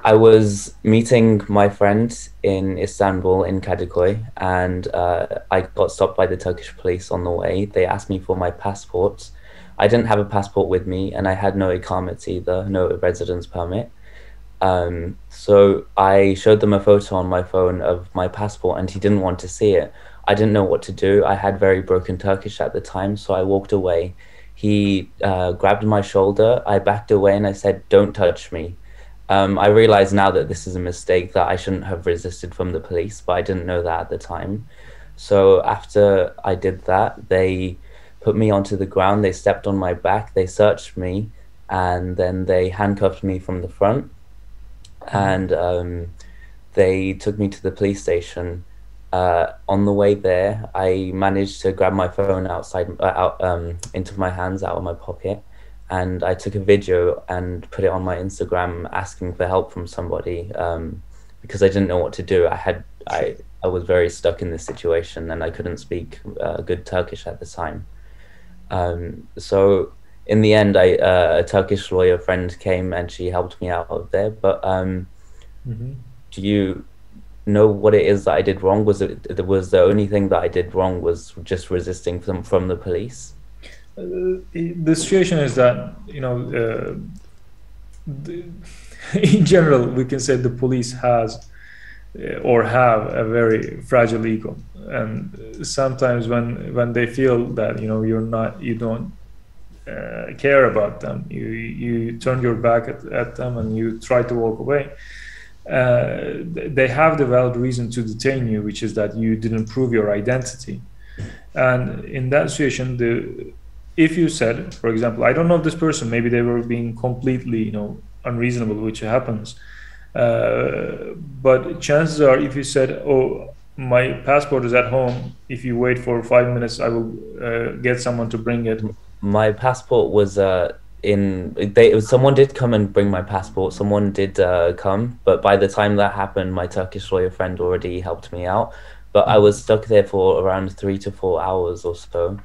I was meeting my friend in Istanbul in Kadıköy, and I got stopped by the Turkish police on the way. They asked me for my passport. I didn't have a passport with me, and I had no ikamet either, no residence permit. So I showed them a photo on my phone of my passport, and he didn't want to see it. I didn't know what to do. I had very broken Turkish at the time, so I walked away. He grabbed my shoulder. I backed away and I said, "Don't touch me." I realize now that this is a mistake, that I shouldn't have resisted from the police, but I didn't know that at the time. So after I did that, they put me onto the ground. They stepped on my back. They searched me, and then they handcuffed me from the front. And they took me to the police station. On the way there, I managed to grab my phone into my hands, out of my pocket, and I took a video and put it on my Instagram, asking for help from somebody, because I didn't know what to do. I was very stuck in this situation, and I couldn't speak good Turkish at the time. So in the end, a Turkish lawyer friend came and she helped me out of there. But do you know what it is that I did wrong? Was the only thing that I did wrong was just resisting from the police? The situation is that, in general, we can say the police has or have a very fragile ego, and sometimes when they feel that you don't care about them, you turn your back at them and you try to walk away. They have the valid reason to detain you, which is that you didn't prove your identity. And in that situation, if you said, for example, I don't know this person, maybe they were being completely unreasonable, which happens, but chances are, if you said, "Oh, my passport is at home, if you wait for 5 minutes, I will get someone to bring it." My passport was someone did come and bring my passport. Someone did come, but by the time that happened, my Turkish lawyer friend already helped me out. But I was stuck there for around 3 to 4 hours or so.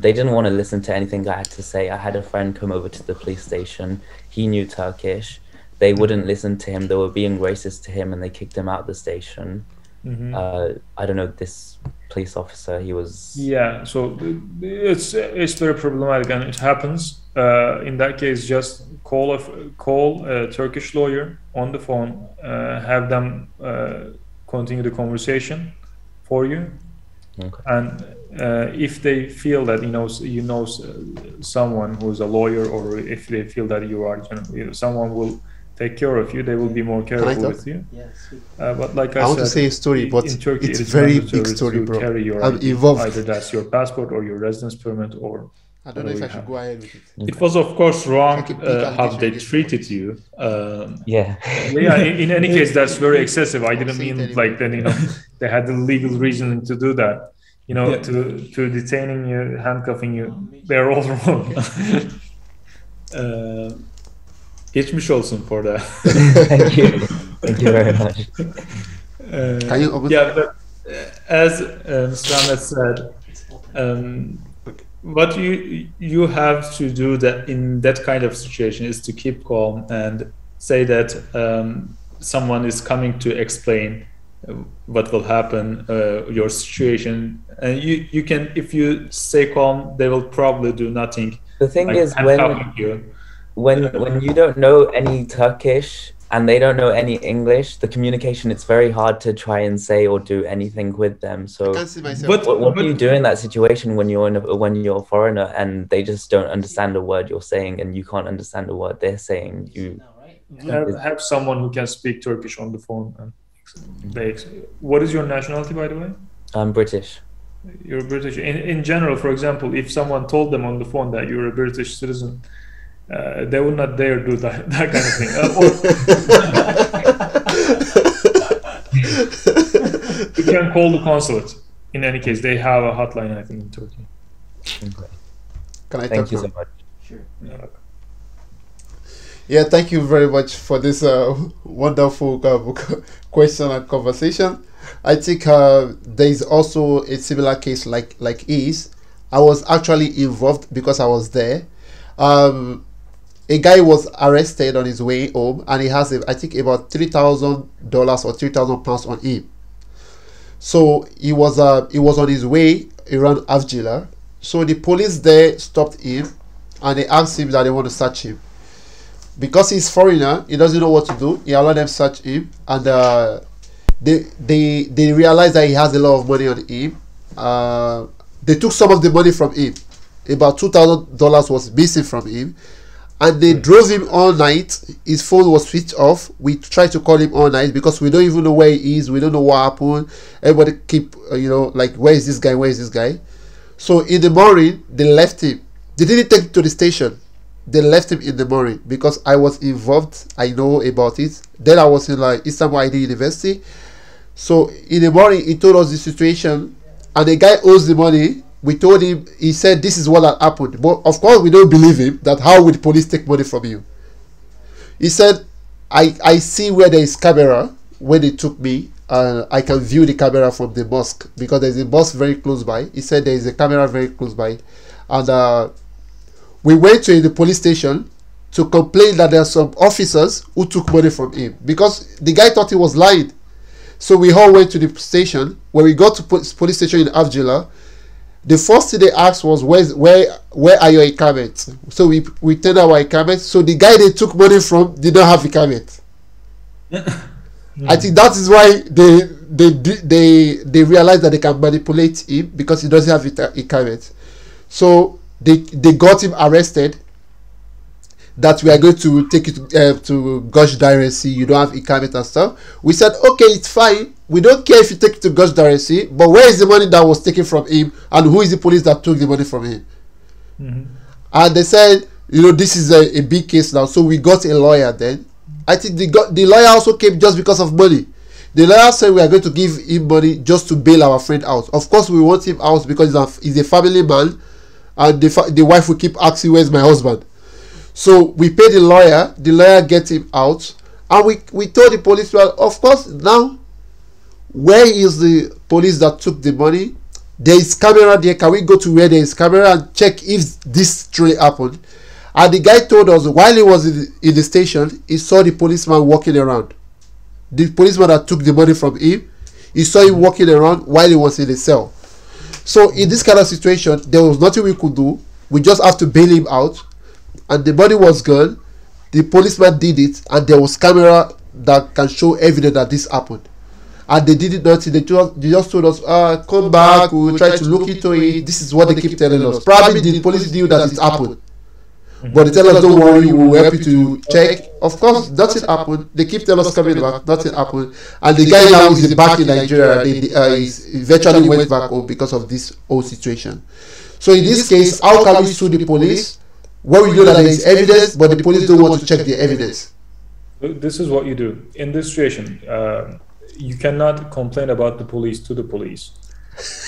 They didn't want to listen to anything I had to say. I had a friend come over to the police station. He knew Turkish. They wouldn't listen to him. They were being racist to him, and they kicked him out of the station. I don't know, this police officer, he was... Yeah, so it's very problematic, and it happens. In that case, just call a Turkish lawyer on the phone, have them continue the conversation for you. Okay. And if they feel that you know someone who's a lawyer, or if they feel that you are someone will take care of you, they will be more careful with you. Yes. But like I want to said, say a story, but in Turkey, it's it is very mandatory big story, to bro. carry your I'm ID. involved. Either that's your passport or your residence permit, or I don't know if I whatever you should have. go ahead with it. It was, of course, wrong Like a big how allegation they against treated police. you. Yeah. Yeah, in any case, that's very excessive. I didn't Say it mean anyway. like that, they had the legal reasoning to do that. Yeah. To detaining you, handcuffing you, they're all wrong. Geçmiş olsun for that. Thank you. Thank you very much. Can you open? Yeah, but as Mr. Ahmet said, what you have to do that in that kind of situation is to keep calm and say that someone is coming to explain what will happen, your situation, and you can, if you stay calm, they will probably do nothing. The thing like is, handcuffing you. when you don't know any Turkish and they don't know any English, the communication, it's very hard to try and say or do anything with them. So I can't see myself. But- what do you do in that situation when you're when you're a foreigner and they just don't understand a word you're saying and you can't understand a word they're saying? Have someone who can speak Turkish on the phone. And what is your nationality, by the way? I'm British. You're British. In general, for example, if someone told them on the phone that you're a British citizen, they would not dare do that kind of thing. You can call the consulate. In any case, they have a hotline, I think, in Turkey. Okay. Can I Thank talk you now? so much. Yeah. Yeah, thank you very much for this wonderful question and conversation. I think there is also a similar case like his. I was actually involved because I was there. A guy was arrested on his way home, and he has, I think, about $3,000 or £3,000 on him. So he was on his way around Avcılar. So the police there stopped him, and they asked him that they want to search him. Because he's foreigner, he doesn't know what to do. He allowed them search him, and they realized that he has a lot of money on him. They took some of the money from him. About $2,000 was missing from him, and they drove him all night. His phone was switched off. We tried to call him all night because we don't even know where he is. We don't know what happened. Everybody keep like, where is this guy? Where is this guy? So in the morning they left him. They didn't take him to the station. They left him in the morning because I was involved. I know about it. Then I was in Istanbul ID University. So in the morning he told us the situation, and the guy owes the money. We told him. He said this is what had happened. But of course we don't believe him. That how would the police take money from you? He said, I see where there is camera when they took me. I can view the camera from the mosque because there's a mosque very close by. He said there is a camera very close by, and we went to the police station to complain that there are some officers who took money from him because the guy thought he was lying. So we all went to the station. When we got to police station in Avcılar, the first thing they asked was, where are your ikamet? So we turned our ikamet. So the guy they took money from did not have ikamet. I think that is why they realized that they can manipulate him because he doesn't have ikamet. So they got him arrested. That we are going to take you to Gosh Direci. You don't have ikamet and stuff. We said, okay, it's fine. We don't care if you take it to Gosh Direci, but where is the money that was taken from him, and who is the police that took the money from him? Mm-hmm. And they said, this is a big case now. So we got a lawyer then. I think the lawyer also came just because of money. The lawyer said we are going to give him money just to bail our friend out. Of course, we want him out because he's a family man, and the wife will keep asking, where's my husband? So we paid the lawyer gets him out, and we told the police, well, of course, now, where is the police that took the money? There is camera there. Can we go to where there is camera and check if this truly happened? And the guy told us while he was in the station, he saw the policeman walking around. The policeman that took the money from him, He saw him walking around while he was in the cell. So in this kind of situation, there was nothing we could do. We just have to bail him out. And the body was gone. The policeman did it, and there was camera that can show evidence that this happened. And they did it nothing. They just told us, come back, we will try to look into it. This is what they keep telling us. Probably the police knew that it happened. But they tell us, don't worry, we will help you to check. Of course, nothing happened. They keep telling us coming back, nothing happened. And the guy now is back in Nigeria. He eventually went back home because of this whole situation. So in this case, how can we sue the police when we know that there is evidence, but the police don't want to check the evidence? This is what you do. In this situation, you cannot complain about the police to the police.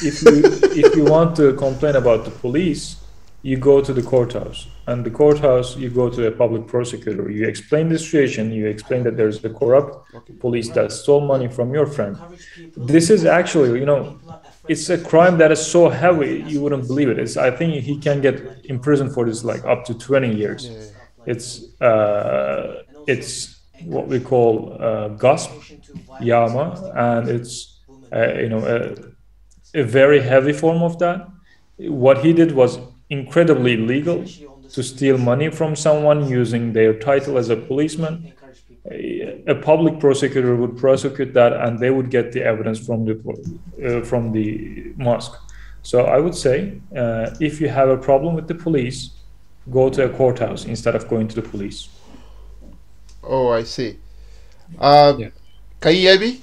If you want to complain about the police, you go to the courthouse, and the courthouse you go to a public prosecutor. You explain the situation. You explain that there's a corrupt police that stole money from your friend. This is actually, it's a crime that is so heavy you wouldn't believe it. I think he can get in prison for this like up to 20 years. It's what we call gasp, yama, and it's a very heavy form of that. What he did was incredibly illegal, to steal money from someone using their title as a policeman. A public prosecutor would prosecute that, and they would get the evidence from the mosque. So I would say, if you have a problem with the police, go to a courthouse instead of going to the police. Oh, I see. Can you hear me?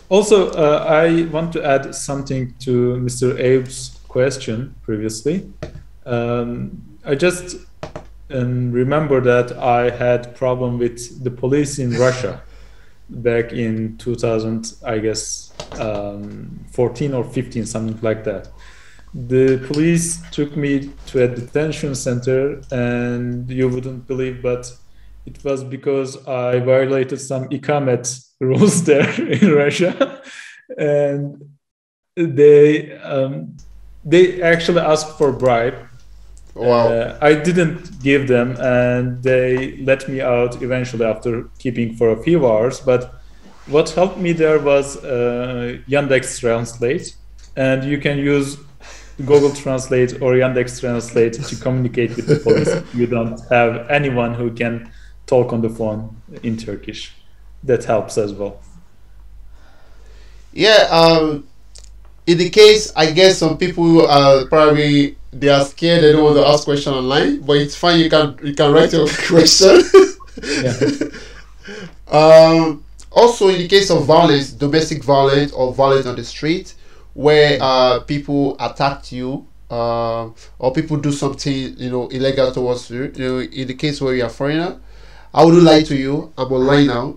Also, I want to add something to Mr. Abe's question previously. I just remember that I had problem with the police in Russia back in 2000, I guess, 14 or 15, something like that. The police took me to a detention center, and you wouldn't believe, but it was because I violated some ikamet rules there in Russia, and they actually asked for bribe. Wow. I didn't give them, and they let me out eventually after keeping for a few hours. But what helped me there was Yandex Translate, and you can use Google Translate or Yandex Translate to communicate with the police. You don't have anyone who can talk on the phone in Turkish. That helps as well. Yeah, in the case, I guess some people probably they are scared, they don't want to ask question online, but it's fine. You can write your question. Also, in the case of violence, domestic violence or violence on the street, where people attack you or people do something illegal towards you. In the case where you are foreigner, I wouldn't lie to you. I'm online now.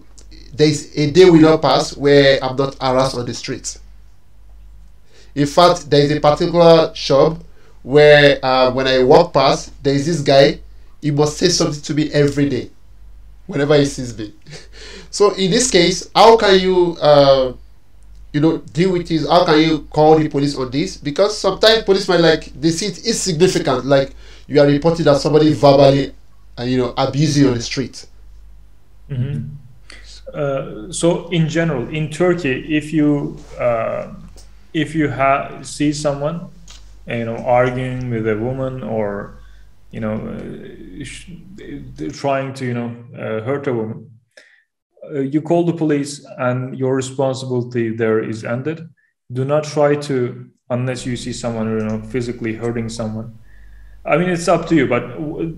There's a day will not pass where I'm not harassed on the street. In fact, there is a particular shop where when I walk past, there is this guy. He must say something to me every day, whenever he sees me. So in this case, how can you, deal with this? How can you call the police on this? Because sometimes police might they see it insignificant, like you are reporting that somebody verbally, abuse you on the street. Mm-hmm. So in general, in Turkey, if you see someone, arguing with a woman or, trying to, hurt a woman, you call the police and your responsibility there is ended. Do not try to, unless you see someone, physically hurting someone. I mean, it's up to you, but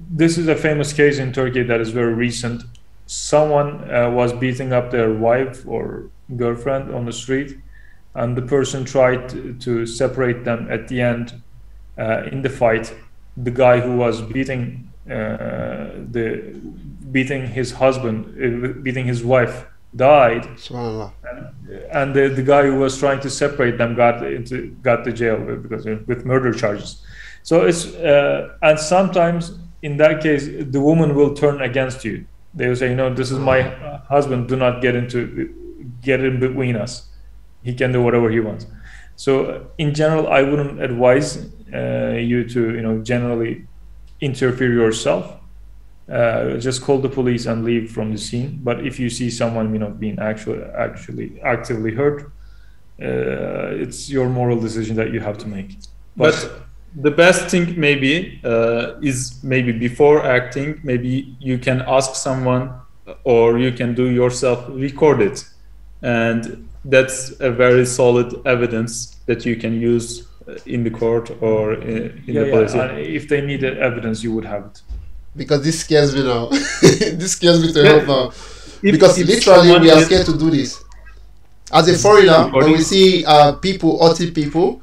this is a famous case in Turkey that is very recent. Someone was beating up their wife or girlfriend on the street, and the person tried to separate them. At the end, in the fight, the guy who was beating his husband, beating his wife, died, and the guy who was trying to separate them got to jail with murder charges. So it's and sometimes in that case, the woman will turn against you. They will say, this is my husband. Do not get in between us. He can do whatever he wants. So in general, I wouldn't advise you to, generally interfere yourself. just call the police and leave from the scene. But if you see someone, you know, being actually actively hurt, it's your moral decision that you have to make. But the best thing maybe is maybe before acting, maybe you can ask someone, or you can do yourself, record it, and that's a very solid evidence that you can use in the court or in the police. And if they needed evidence, you would have it. Because this scares me now. This scares me to help now. Because literally we are scared to do this. As a foreigner, when we see people hurting people,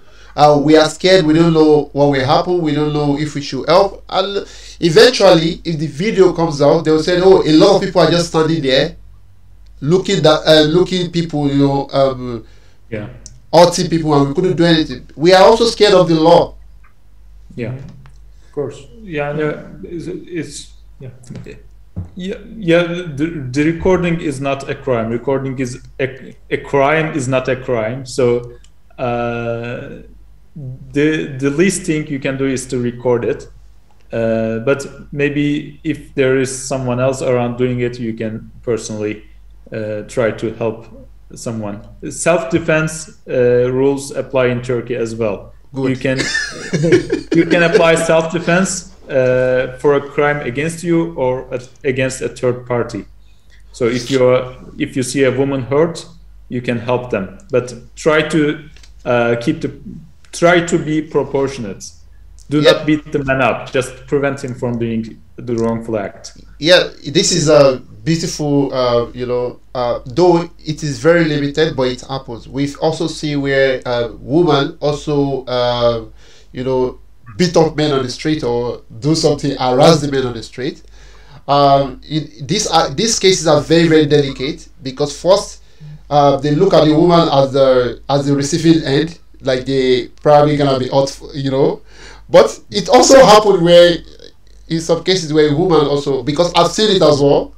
we are scared. We don't know what will happen. We don't know if we should help. And eventually, if the video comes out, they will say, "Oh, a lot of people are just standing there, looking people, you know, hurting people, and we couldn't do anything." We are also scared of the law. Yeah, of course. Yeah, it's the recording is not a crime. Recording is a crime is not a crime. So the least thing you can do is to record it. But maybe if there is someone else around doing it, you can personally try to help someone. Self-defense rules apply in Turkey as well. Good. You can apply self-defense for a crime against you or against a third party. So if you see a woman hurt, you can help them, but try to be proportionate. Do not beat the man up. Just prevent him from doing the wrongful act. Yeah, this is a beautiful, though it is very limited, but it happens. We've also seen where a woman also, beat up men on the street or do something, harass the men on the street. These cases are very, very delicate because first they look at the woman as the receiving end, like they probably gonna be out, But it also happened where, in some cases, where a woman also, because I've seen it as well.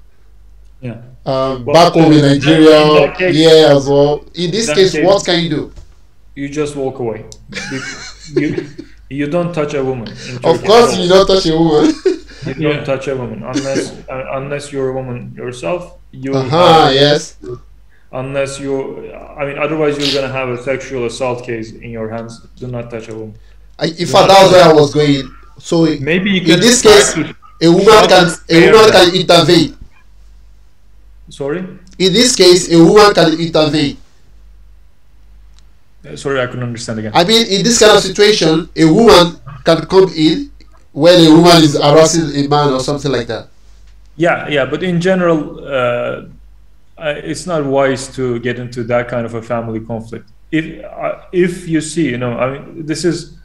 Yeah. Back home in Nigeria, as well. In this case, what can you do? You just walk away. You don't touch a woman. Of course, you don't touch a woman. You don't touch a woman unless you're a woman yourself. Yes. Unless otherwise you're gonna have a sexual assault case in your hands. Do not touch a woman. In fact, that was where I was going. So maybe you can in this case, a woman can intervene. Sorry? In this case, a woman can intervene. Sorry, I couldn't understand again. I mean, in this kind of situation, a woman can come in when a woman is harassing a man or something like that. Yeah, but in general, it's not wise to get into that kind of a family conflict. If you see, this is,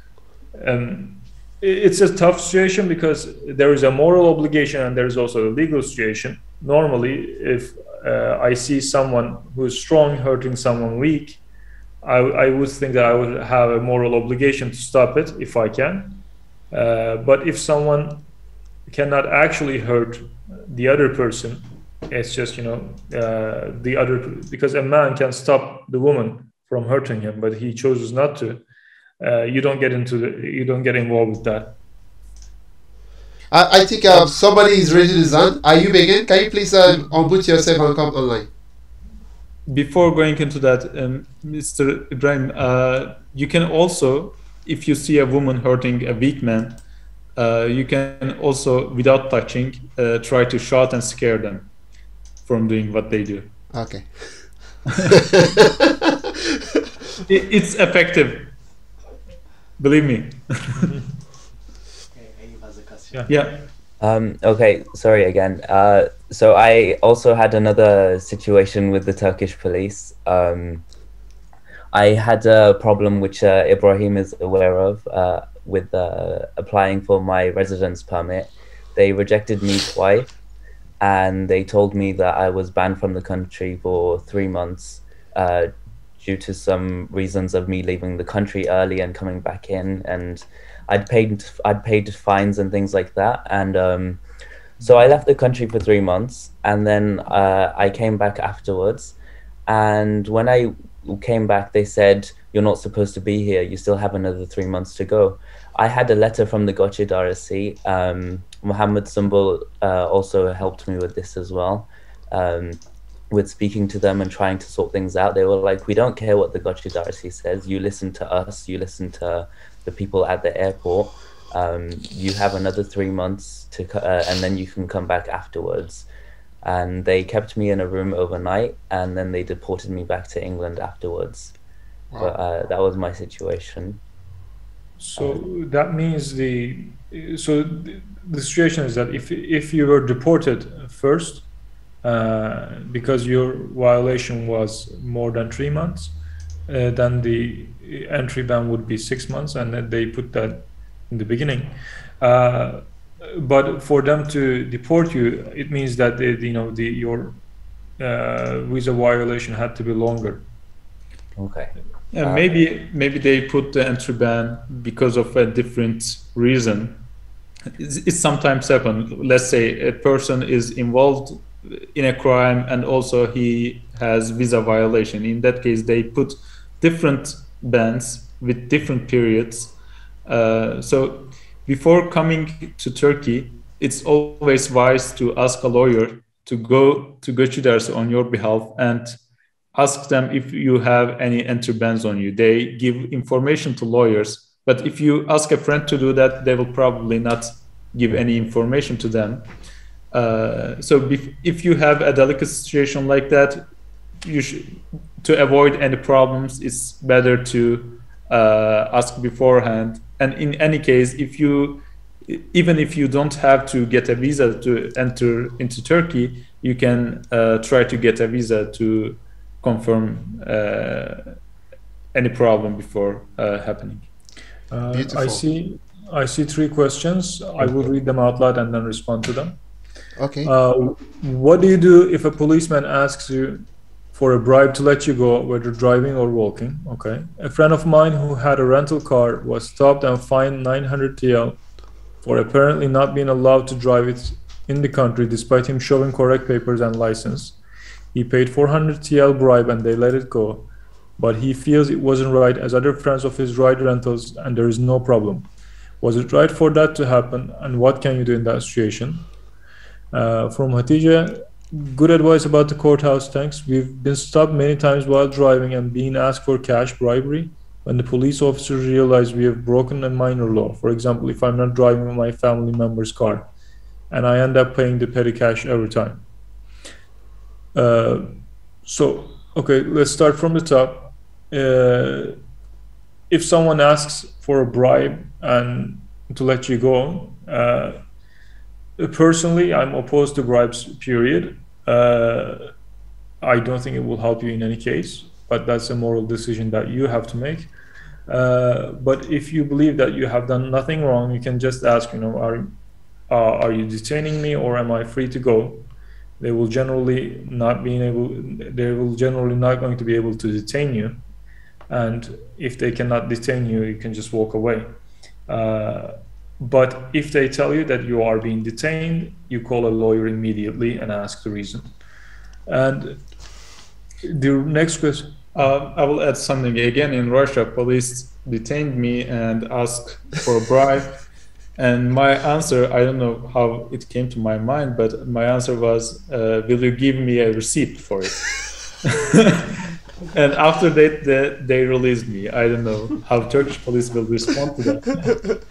it's a tough situation because there is a moral obligation and there is also a legal situation. Normally, if I see someone who is strong hurting someone weak, I would think that I would have a moral obligation to stop it if I can. But if someone cannot actually hurt the other person, it's just because a man can stop the woman from hurting him, but he chooses not to. You don't get involved with that. I think somebody is raising his hand. Are you again? Can you please unmute yourself and come online? Before going into that, Mr. Ibrahim, you can also, if you see a woman hurting a weak man, you can also, without touching, try to shout and scare them from doing what they do. Okay. It's effective. Believe me. Yeah. Okay, sorry again. So I also had another situation with the Turkish police. I had a problem which Ibrahim is aware of with applying for my residence permit. They rejected me twice, and they told me that I was banned from the country for 3 months due to some reasons of me leaving the country early and coming back in, and I'd paid fines and things like that. And so I left the country for 3 months, and then I came back afterwards. And when I came back, they said, you're not supposed to be here. You still have another 3 months to go. I had a letter from the Gochi Darasi. Muhammad Sumbul also helped me with this as well. With speaking to them and trying to sort things out. They were like, we don't care what the Gochi Darasi says. You listen to us. You listen to the people at the airport. You have another 3 months to, and then you can come back afterwards. And they kept me in a room overnight, and then they deported me back to England afterwards. Wow. But that was my situation. So that means the situation is that if you were deported first, because your violation was more than 3 months, then the entry ban would be 6 months, and then they put that in the beginning. But for them to deport you, it means that your visa violation had to be longer. Okay. Yeah, maybe they put the entry ban because of a different reason. It sometimes happens. Let's say a person is involved in a crime and also he has visa violation. In that case, they put different bans with different periods. So before coming to Turkey, it's always wise to ask a lawyer to go to Gochi Darsi on your behalf and ask them if you have any entry bans on you. They give information to lawyers, but if you ask a friend to do that, they will probably not give any information to them. So if you have a delicate situation like that, you should, to avoid any problems, it's better to ask beforehand. And in any case, even if you don't have to get a visa to enter into Turkey, you can try to get a visa to confirm any problem before happening. Beautiful. I see 3 questions. I will read them out loud and then respond to them. Okay. What do you do if a policeman asks you for a bribe to let you go, whether driving or walking? Okay. A friend of mine who had a rental car was stopped and fined 900 TL for apparently not being allowed to drive it in the country despite him showing correct papers and license. He paid 400 TL bribe and they let it go, but he feels it wasn't right as other friends of his ride rentals and there is no problem. Was it right for that to happen, and what can you do in that situation? From Hatice, good advice about the courthouse, thanks. We've been stopped many times while driving and being asked for cash bribery when the police officers realize we have broken a minor law. For example, if I'm not driving my family member's car and I end up paying the petty cash every time. Okay, let's start from the top. If someone asks for a bribe and to let you go, personally, I'm opposed to bribes, period. I don't think it will help you in any case, but that's a moral decision that you have to make. But if you believe that you have done nothing wrong, you can just ask, are you detaining me or am I free to go? They will generally not going to be able to detain you. And if they cannot detain you, you can just walk away. But if they tell you that you are being detained, you call a lawyer immediately and ask the reason. And the next question. I will add something. Again, in Russia, police detained me and asked for a bribe. And my answer, I don't know how it came to my mind, but my answer was, will you give me a receipt for it? And after that, they released me. I don't know how Turkish police will respond to that.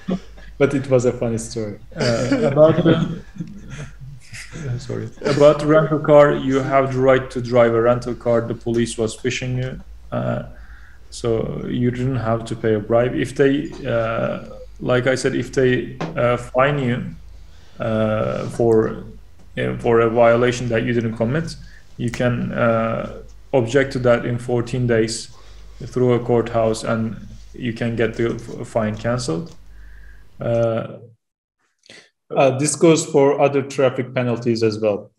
But it was a funny story. About the rental car, you have the right to drive a rental car. The police was fishing you, so you didn't have to pay a bribe. If they, like I said, if they fine you for a violation that you didn't commit, you can object to that in 14 days through a courthouse, and you can get the fine cancelled. This goes for other traffic penalties as well.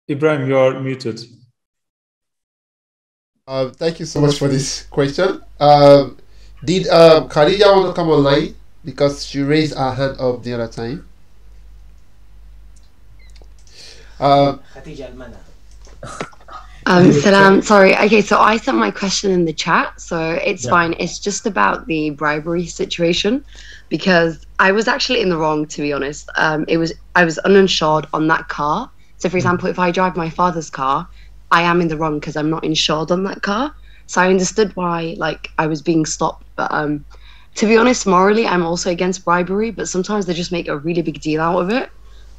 Ibrahim, you are muted. Thank you so much for this question. Did Khadija want to come online? Because she raised her hand up the other time. Salam. Sorry. Okay, so I sent my question in the chat, so it's Yeah. fine. It's just about the bribery situation, because I was actually in the wrong, to be honest. I was uninsured on that car. So, for example, if I drive my father's car, I am in the wrong because I'm not insured on that car. So I understood why, like, I was being stopped. But to be honest, morally, I'm also against bribery. But sometimes they just make a really big deal out of it.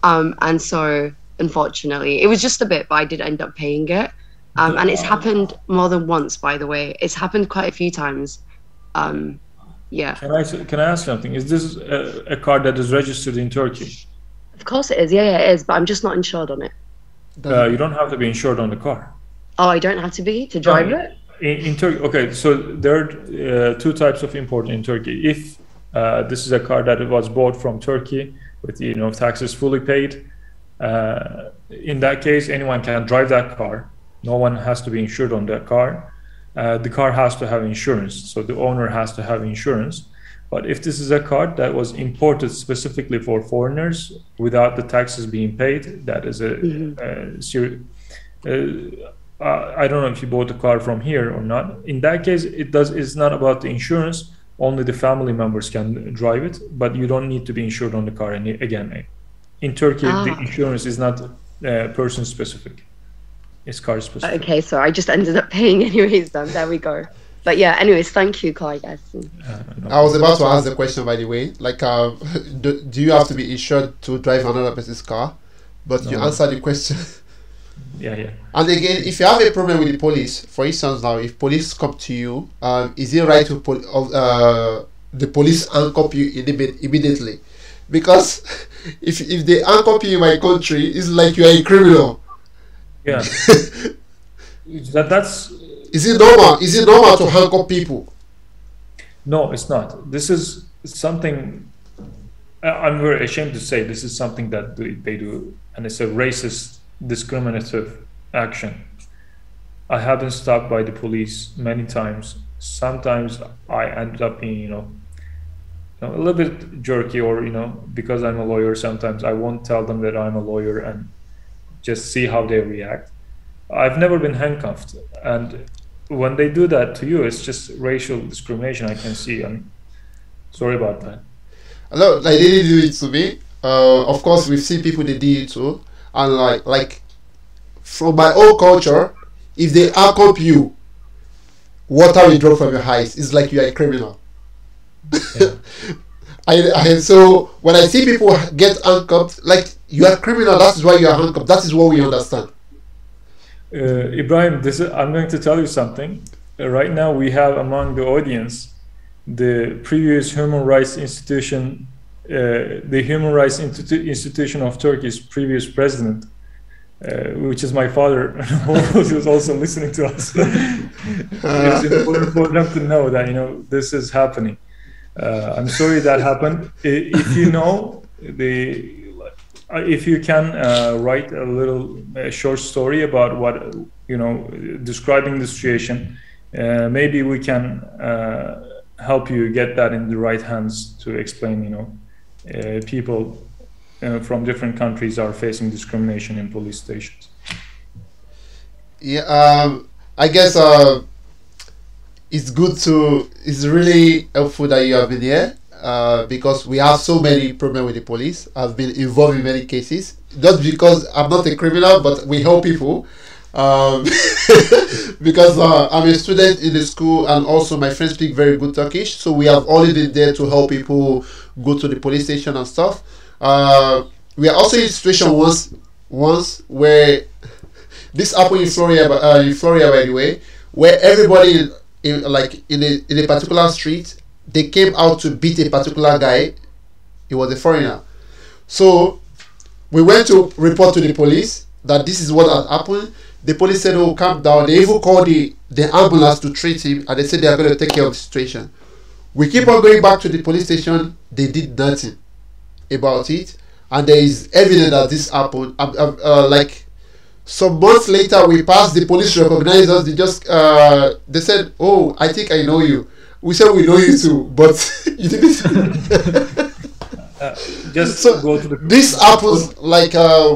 And so, unfortunately, it was just a bit, but I did end up paying it. And it's happened more than once, by the way. It's happened quite a few times. Yeah. Can I ask something? Is this a car that is registered in Turkey? Of course it is. Yeah, it is. But I'm just not insured on it. You don't have to be insured on the car. Oh, I don't have to be to drive it? In Turkey, okay. So there are two types of import in Turkey. If this is a car that was bought from Turkey with taxes fully paid, in that case, anyone can drive that car. No one has to be insured on that car. The car has to have insurance, so the owner has to have insurance. But if this is a car that was imported specifically for foreigners without the taxes being paid, that is I don't know if you bought the car from here or not. In that case, it's not about the insurance. Only the family members can drive it, but you don't need to be insured on the car. And again, in Turkey, the insurance is not person specific. It's car specific. Okay, so I just ended up paying anyways then. There we go. But yeah, anyways, thank you, Kai, guys. I was about to ask the question, by the way. Like, do you have to be insured to drive another person's car? But you answered the question. Yeah. And again, if you have a problem with the police, for instance, now if police come to you, is it right to the police handcuff you immediately? Because if they handcuff you in my country, it's like you are a criminal. Yeah. That's. Is it normal? Is it normal to handcuff people? No, it's not. This is something. I'm very ashamed to say this is something that they do, and it's a racist, discriminative action. I have been stopped by the police many times. Sometimes I ended up being, a little bit jerky, or because I'm a lawyer. Sometimes I won't tell them that I'm a lawyer and just see how they react. I've never been handcuffed, and when they do that to you, it's just racial discrimination. I can see. I'm sorry about that. No, they didn't do it to me. Of course, we've seen people they did it to, and like from my own culture, if they handcuff you, water will drop from your eyes. It's like you are a criminal. Yeah. So when I see people get handcuffed, like you are a criminal, that is why you are handcuffed. That is what we understand. Ibrahim, I'm going to tell you something. Right now, we have among the audience the previous human rights institution, the human rights institution of Turkey's previous president, which is my father, who is also listening to us. It's important for them to know that this is happening. I'm sorry that happened. If you know if you can write a short story about what describing the situation, maybe we can help you get that in the right hands to explain. People from different countries are facing discrimination in police stations. Yeah, I guess it's really helpful that you have been here. Because we have so many problems with the police. I've been involved in many cases. Just because I'm not a criminal, but we help people. Because I'm a student in the school, and also my friends speak very good Turkish. So we have always been there to help people go to the police station and stuff. We are also in a situation once where this happened in Florida, by the way, where everybody in a particular street, they came out to beat a particular guy. He was a foreigner. So we went to report to the police that this is what had happened. The police said, "Oh, calm down." They even called the ambulance to treat him, and they said they are going to take care of the situation. We keep on going back to the police station. They did nothing about it, and there is evidence that this happened. Like some months later, we passed. The police recognized us. They said, "Oh, I think I know you." We said we know you too, but you didn't. Just so go to the. This happens like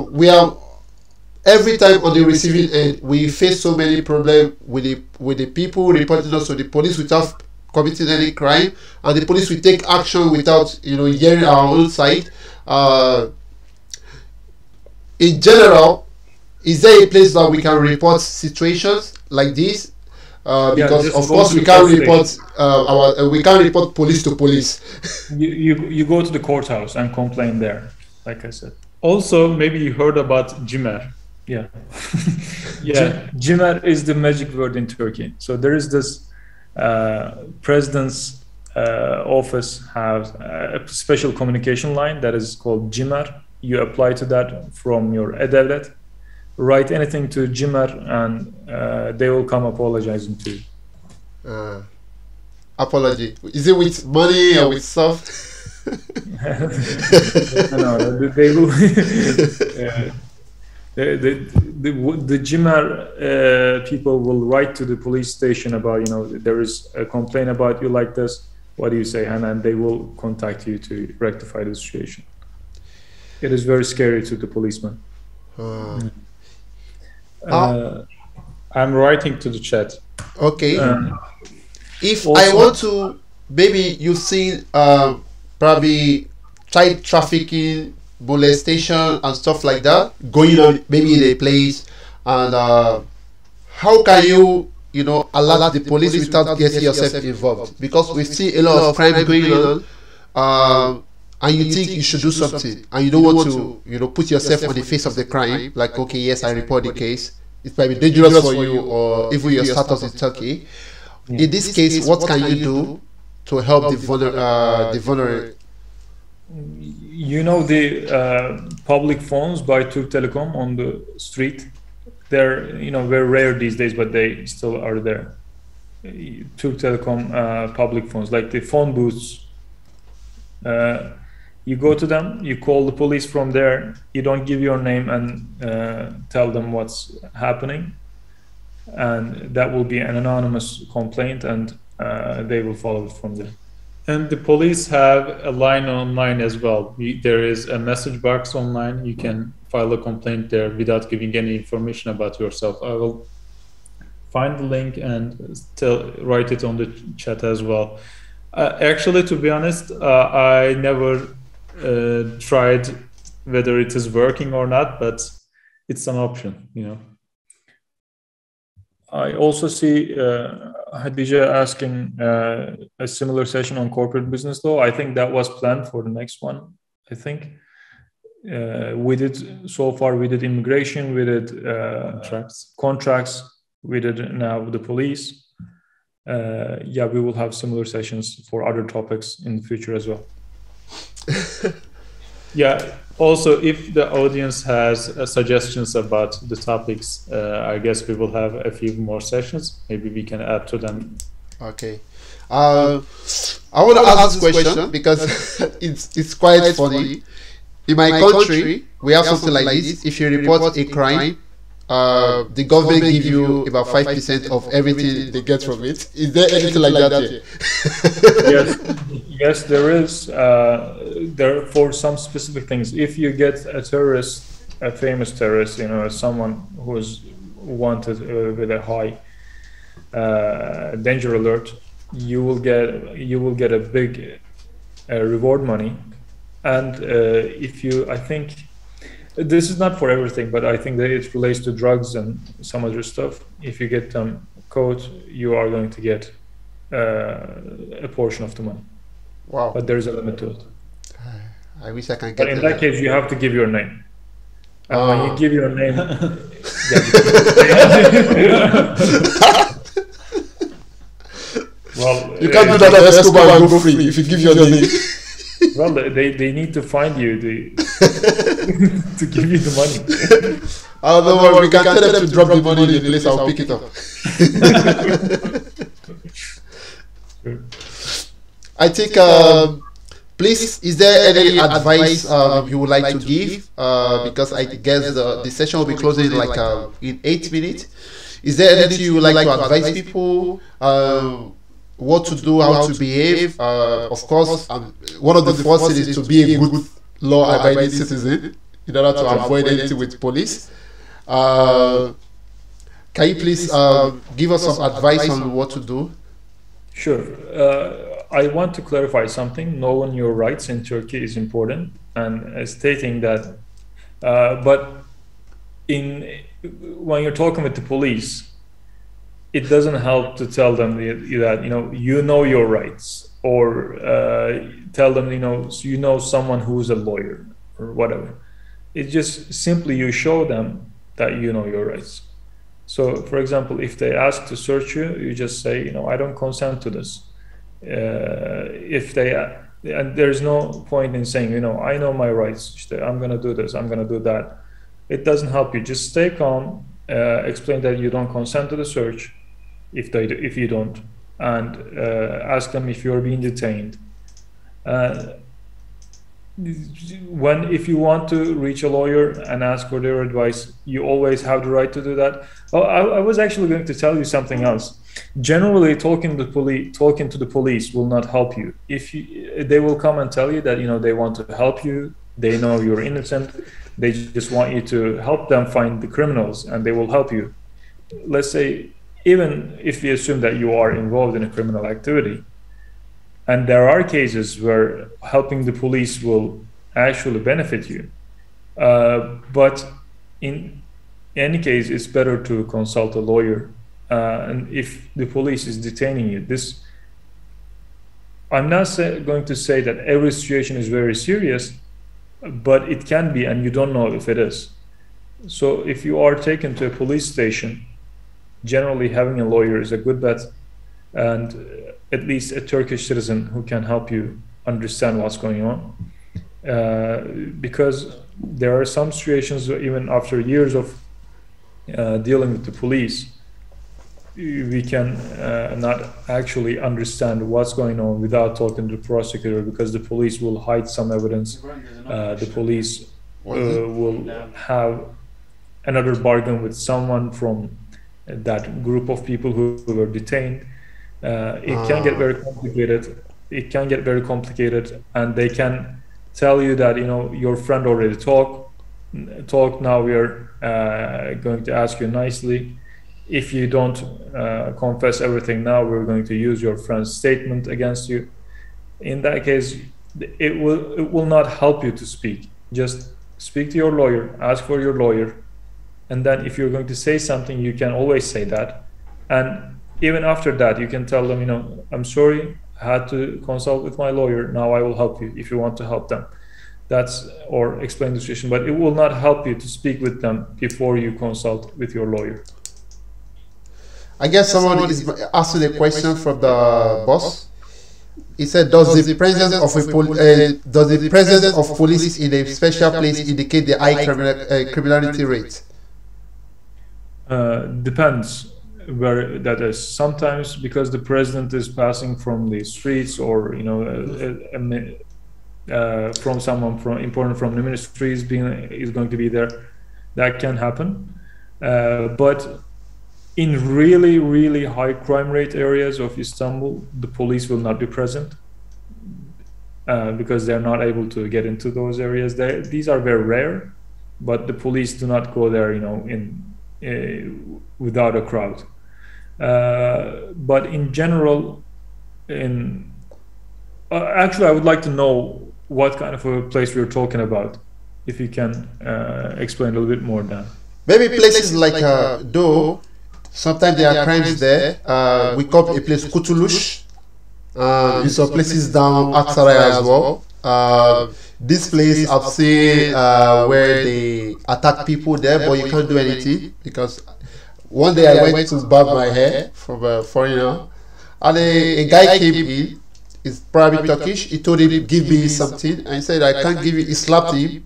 we are every time on the receiving end, we face so many problems with the people reporting us to the police without committing any crime, and the police will take action without hearing our own side. In general, is there a place that we can report situations like this? Because of course we can't report we can't report police to police. You go to the courthouse and complain there, like I said. Also, maybe you heard about CİMER. Yeah. Yeah, CİMER is the magic word in Turkey. So there is this president's office has a special communication line that is called CİMER. You apply to that from your e-Devlet, write anything to CİMER, and they will come apologizing to you. Apology. Is it with money or with stuff? No, they will. The CİMER people will write to the police station about, there is a complaint about you like this. What do you say? And then they will contact you to rectify the situation. It is very scary to the policeman. I'm writing to the chat. Okay. If also, I want to, maybe you've seen probably child trafficking, molestation, and stuff like that going on maybe in a place, and how can you alert the police without getting yourself involved? Because we see a lot of crime going on, and you think you should do something, and you don't want to put yourself on the face of the crime, like, okay, yes, I report the case. It might be dangerous for you, or even your status in Turkey. Yeah. In this case, what can you do to help the vulnerable? The public phones by Türk Telekom on the street, they're very rare these days, but they still are there. Türk Telekom public phones, like the phone booths. You go to them, you call the police from there, you don't give your name and tell them what's happening, and that will be an anonymous complaint, and they will follow it from there. And the police have a line online as well. There is a message box online. You can file a complaint there without giving any information about yourself. I will find the link and write it on the chat as well. Actually, to be honest, I never tried whether it is working or not, but it's an option, I also see Hadija asking a similar session on corporate business law. I think that was planned for the next one. I think we did so far. We did immigration. We did contracts. We did now the police. We will have similar sessions for other topics in the future as well. Yeah. Also, if the audience has suggestions about the topics, I guess we will have a few more sessions. Maybe we can add to them. Okay. I want to ask this question because it's quite funny. In my country, we have something like this. If you report a crime, the government give you about 5% of everything they get from it. Is there anything like that here? Yes, there is. There for some specific things. If you get a terrorist, a famous terrorist, someone who is wanted with a high danger alert, you will get a big reward money. And I think this is not for everything, but I think that it relates to drugs and some other stuff. If you get them caught, you are going to get a portion of the money. Wow! But there is a limit to it. I wish I can get. But in that case, you have to give your name. And when you give your name, well, you can't do that at Escobar and go free if you give your name. Well, they need to find you to give you the money. Oh, don't worry, we can tell them to drop the money in the place. I'll pick it up. Sure. I think, please, is there any advice you would like to give? Because I guess the session will be closing like in 8 minutes. Is there anything you would like to advise people? What to do, how to behave? Of course, one of the first things is to be a good law-abiding citizen in order to avoid anything with police. Can you please give us some advice on what to do? Sure. I want to clarify something. Knowing your rights in Turkey is important, and stating that. But when you're talking with the police, it doesn't help to tell them that you know your rights, or tell them you know someone who's a lawyer or whatever. It's just simply you show them that you know your rights. So, for example, if they ask to search you, you just say, I don't consent to this. And there's no point in saying, I know my rights. I'm going to do this. I'm going to do that. It doesn't help you. Just stay calm. Explain that you don't consent to the search, if you don't, and ask them if you're being detained. If you want to reach a lawyer and ask for their advice, you always have the right to do that. Oh, I was actually going to tell you something else. Generally, talking to the police will not help you. They will come and tell you that they want to help you. They know you're innocent. They just want you to help them find the criminals, and they will help you. Let's say, even if we assume that you are involved in a criminal activity, and there are cases where helping the police will actually benefit you. But in any case, it's better to consult a lawyer. And if the police is detaining you, I'm not going to say that every situation is very serious, but it can be, and you don't know if it is. So if you are taken to a police station, generally having a lawyer is a good bet, and at least a Turkish citizen who can help you understand what's going on. Because there are some situations where even after years of dealing with the police, we can not actually understand what's going on without talking to the prosecutor, because the police will hide some evidence. The police will have another bargain with someone from that group of people who were detained. It can get very complicated. And they can tell you that your friend already talked. Now we are going to ask you nicely. If you don't confess everything now, we're going to use your friend's statement against you. In that case, it will not help you to speak. Just speak to your lawyer, ask for your lawyer, and then if you're going to say something, you can always say that. And even after that, you can tell them, I'm sorry, I had to consult with my lawyer. Now I will help you if you want to help them. Or explain the situation, but it will not help you to speak with them before you consult with your lawyer. I guess someone is asking a question from the boss. He said, does the presence of police in a special place indicate the high criminality rate? Depends where that is. Sometimes because the president is passing from the streets, or from someone important from the ministry is going to be there, that can happen. But in really, really high crime rate areas of Istanbul, the police will not be present because they're not able to get into those areas. These are very rare, but the police do not go there, without a crowd. But in general, actually, I would like to know what kind of a place we're talking about. If you can explain a little bit more, Dan. Maybe places like though. Sometimes there are crimes there. We call a place Kutulush. In some places down Aksaray as well. This place I've seen where they attack people there, but you can't do anything, because one day I went to barb my hair from a foreigner, and a guy came in. He's probably Turkish. He told him, give me something, and he said, I can't give you. He slapped him.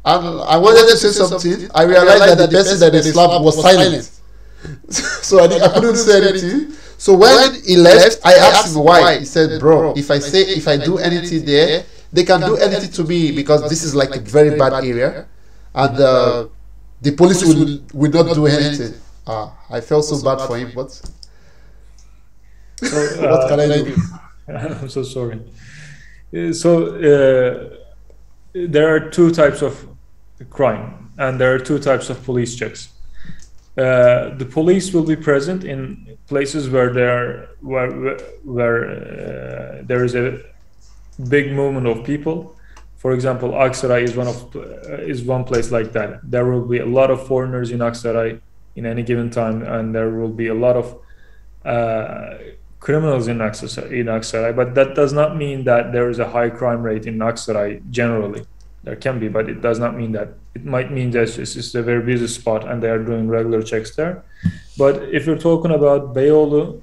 And I wanted to say something. I realized that the person that they slapped was silent. So I couldn't say anything. So when he left, I asked him why. He said, bro, if I do anything there, they can do anything to me, because this is like a very bad area, and the police will not do anything. I felt so bad for him, but what can I do? I'm so sorry. So there are two types of crime. and there are two types of police checks. The police will be present in places where there is a big movement of people. For example, Aksaray is one place like that. There will be a lot of foreigners in Aksaray in any given time, and there will be a lot of criminals in Aksaray. But that does not mean that there is a high crime rate in Aksaray generally. There can be, but it does not mean that. It might mean that it's just a very busy spot and they are doing regular checks there. But if you're talking about Beyoğlu,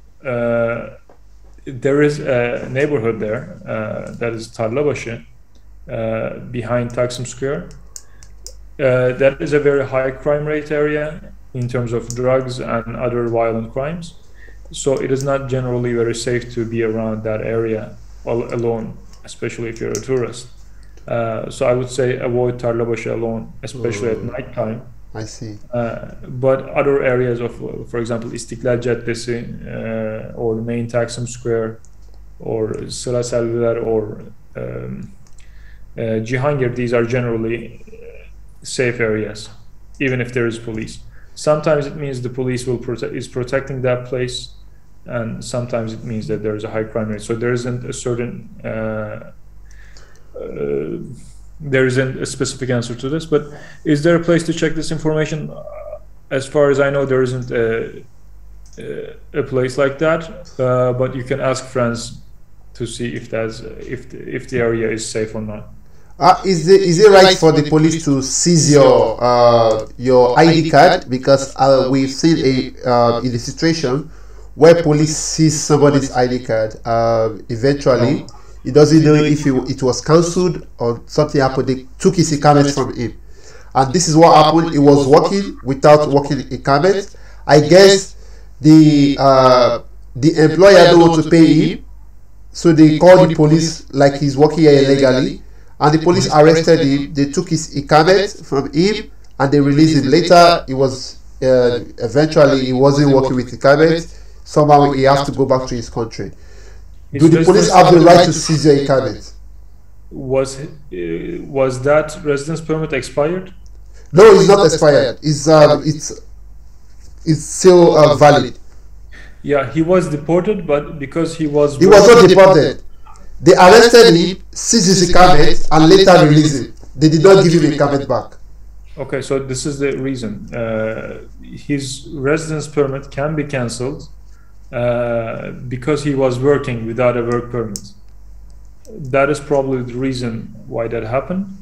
there is a neighborhood there that is Tarlabaşı, behind Taksim Square. That is a very high crime rate area in terms of drugs and other violent crimes. So it is not generally very safe to be around that area all alone, especially if you're a tourist. So I would say avoid Tarlabaşı alone, especially at night time. I see. But other areas of, for example, İstiklal Caddesi, or the main Taksim Square, or Sıra Selviler, or Cihangir, these are generally safe areas, even if there is police. Sometimes it means the police is protecting that place, and sometimes it means that there is a high crime rate. So there isn't a certain there isn't a specific answer to this. But is there a place to check this information? As far as I know, there isn't a place like that. But you can ask friends to see if the area is safe or not. Is it right for the police to seize your ID card? Because we've seen in a situation where police seize somebody's ID card. Eventually, he doesn't know if it was cancelled or something happened. They took his Ikamet from him, and this is what happened. He was working without working Ikamet. I guess the employer don't want to pay him, so they called the police like he's working here illegally. And the police arrested him. They took his Ikamet from him and they released him. Later, he was eventually he wasn't working with Ikamet. Somehow he has to go back to his country. Do the police have the right to seize your Ikamet? Was that residence permit expired? No, it's not expired. It's still valid. Yeah, he was deported, but because he was not deported. They arrested him, seized his Ikamet, and later released him. They did not give him Ikamet back. Okay, so this is the reason. His residence permit can be cancelled because he was working without a work permit. That is probably the reason why that happened.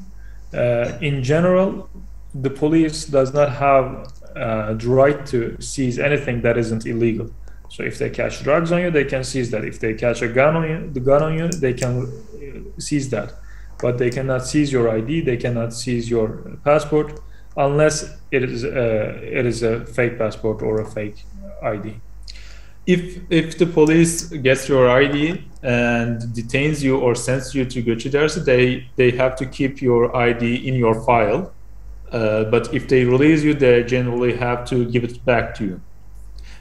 In general, the police does not have the right to seize anything that isn't illegal. So if they catch drugs on you, they can seize that. If they catch the gun on you, they can seize that. But they cannot seize your ID. They cannot seize your passport unless it is a fake passport or a fake ID. If the police gets your ID and detains you or sends you to Göçedersi, they have to keep your ID in your file. But if they release you, they generally have to give it back to you.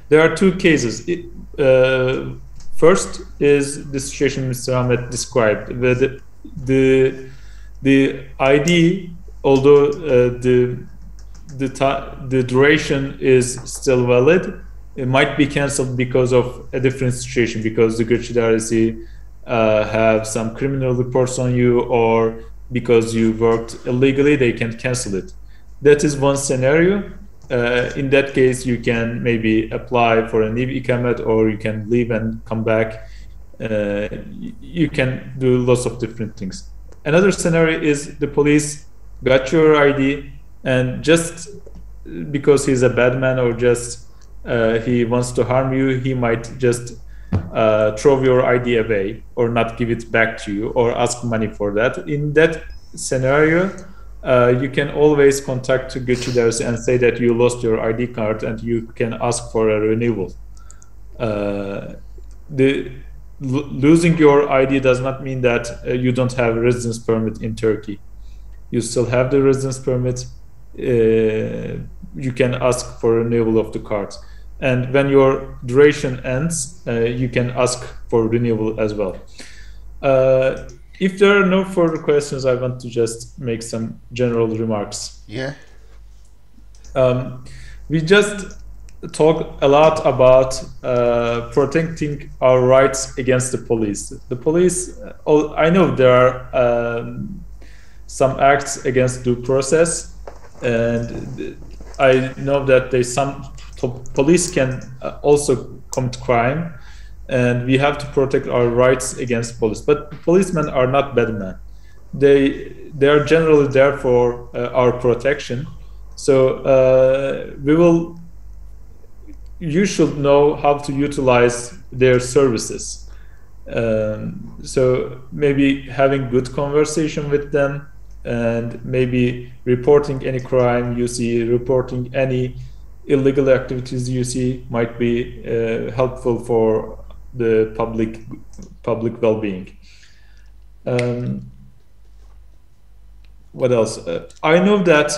There are two cases. First is the situation Mr. Ahmet described, where the ID, although the duration is still valid, it might be cancelled because of a different situation, because the Göçedersi have some criminal reports on you, or because you worked illegally, they can cancel it. That is one scenario. In that case, you can maybe apply for a new ikamet, or you can leave and come back. You can do lots of different things. Another scenario is the police got your ID, and just because he's a bad man, or just he wants to harm you, he might just throw your ID away or not give it back to you, or ask money for that. In that scenario, you can always contact Göçedersi and say that you lost your ID card, and you can ask for a renewal. Losing your ID does not mean that you don't have a residence permit in Turkey. You still have the residence permit. You can ask for renewal of the card. And when your duration ends, you can ask for renewal as well. If there are no further questions, I want to just make some general remarks. Yeah. We just talk a lot about protecting our rights against the police. The police, I know there are some acts against due process, and I know that police can also commit crime, and we have to protect our rights against police. But policemen are not bad men. They are generally there for our protection. So you should know how to utilize their services. So maybe having good conversation with them, and maybe reporting any crime you see, reporting any illegal activities you see might be helpful for the public well-being. What else? I know that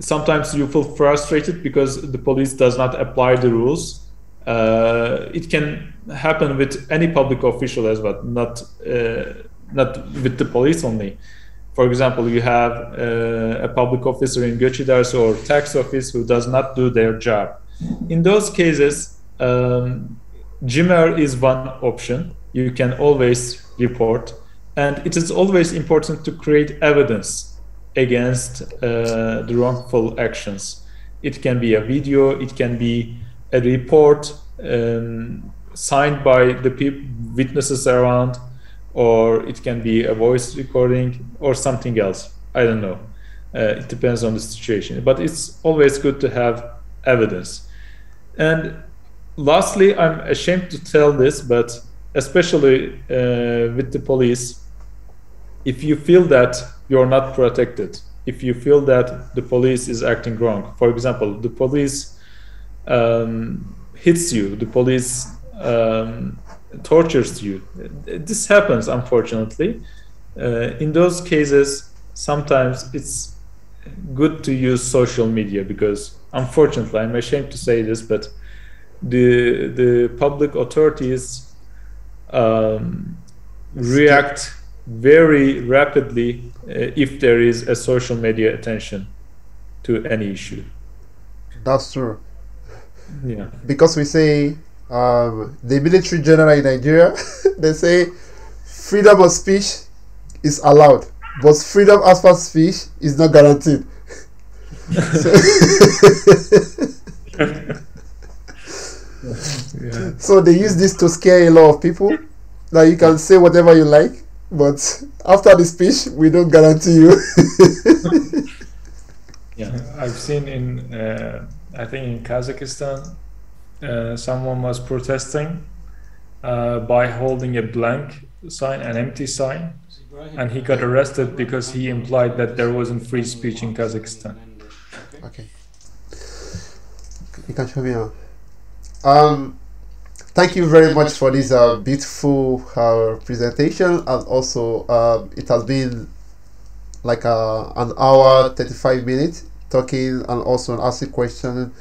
sometimes you feel frustrated because the police does not apply the rules. It can happen with any public official as well, not with the police only. For example, you have a public officer in Göçidars or tax office who does not do their job. In those cases, GMR is one option. You can always report, and it is always important to create evidence against the wrongful actions. It can be a video, it can be a report signed by the witnesses around, or it can be a voice recording or something else. I don't know. It depends on the situation, but it's always good to have evidence. And lastly, I'm ashamed to tell this, but especially with the police, if you feel that you're not protected, if you feel that the police is acting wrong, for example, the police hits you, the police tortures you. This happens, unfortunately. In those cases, sometimes it's good to use social media because, unfortunately, I'm ashamed to say this, but the public authorities react very rapidly if there is a social media attention to any issue. That's true. Yeah. Because we say the military general in Nigeria, they say freedom of speech is allowed, but freedom as far as speech is not guaranteed. Yeah. So they use this to scare a lot of people. That you can say whatever you like, but after the speech, we don't guarantee you. Yeah, I've seen in I think in Kazakhstan, someone was protesting by holding a blank sign, an empty sign, and he got arrested because he implied that there wasn't free speech in Kazakhstan. Okay. You can show me now. Thank you very much for this beautiful presentation, and also it has been like an hour 35 minutes talking and also asking questions.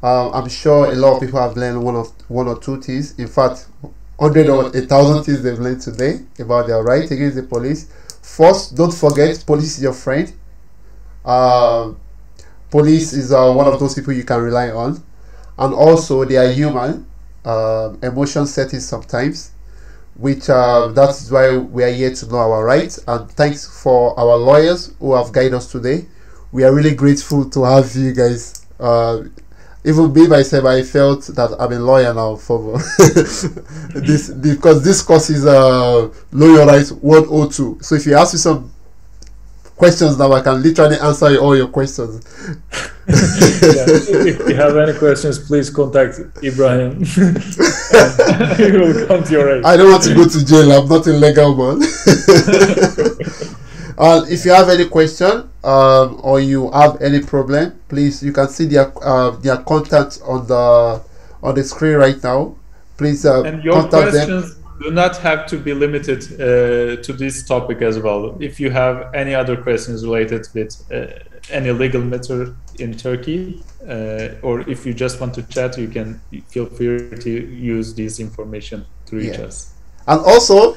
I'm sure a lot of people have learned one or two things. In fact, 100 or 1,000 things they've learned today about their right against the police. First, don't forget, police is your friend. Police is one of those people you can rely on, and also they are human. Emotion settings sometimes, which that's why we are here to know our rights. And thanks for our lawyers who have guided us today. We are really grateful to have you guys. Even me myself, I felt that I'm a lawyer now for this, because this course is Know Your Rights 102. So if you ask me some questions now, I can literally answer all your questions. Yeah, if you have any questions, please contact Ibrahim. He will come to your aid. I don't want to go to jail. I'm not a legal man. If you have any question or you have any problem, please, you can see their contact on the screen right now. Please and your contact questions them. do not have to be limited to this topic as well. If you have any other questions related with any legal matter in Turkey, or if you just want to chat, you can feel free to use this information to reach us. And also,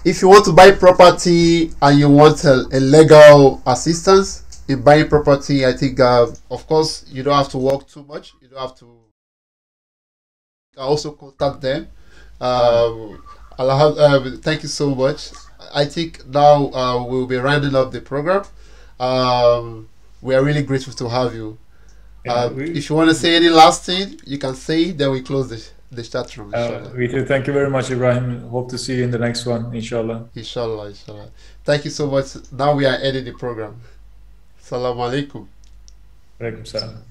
if you want to buy property and you want a legal assistance, in buying property, I think, of course, you don't have to work too much. You don't have to. I also contact them. Thank you so much. I think now we'll be rounding up the program. We are really grateful to have you. If you want to say any last thing, you can say. Then we close the chat room. We do. Thank you very much, Ibrahim. Hope to see you in the next one, inshallah. Inshallah. Thank you so much. Now we are ending the program. Assalamu alaikum. Alaikum salam.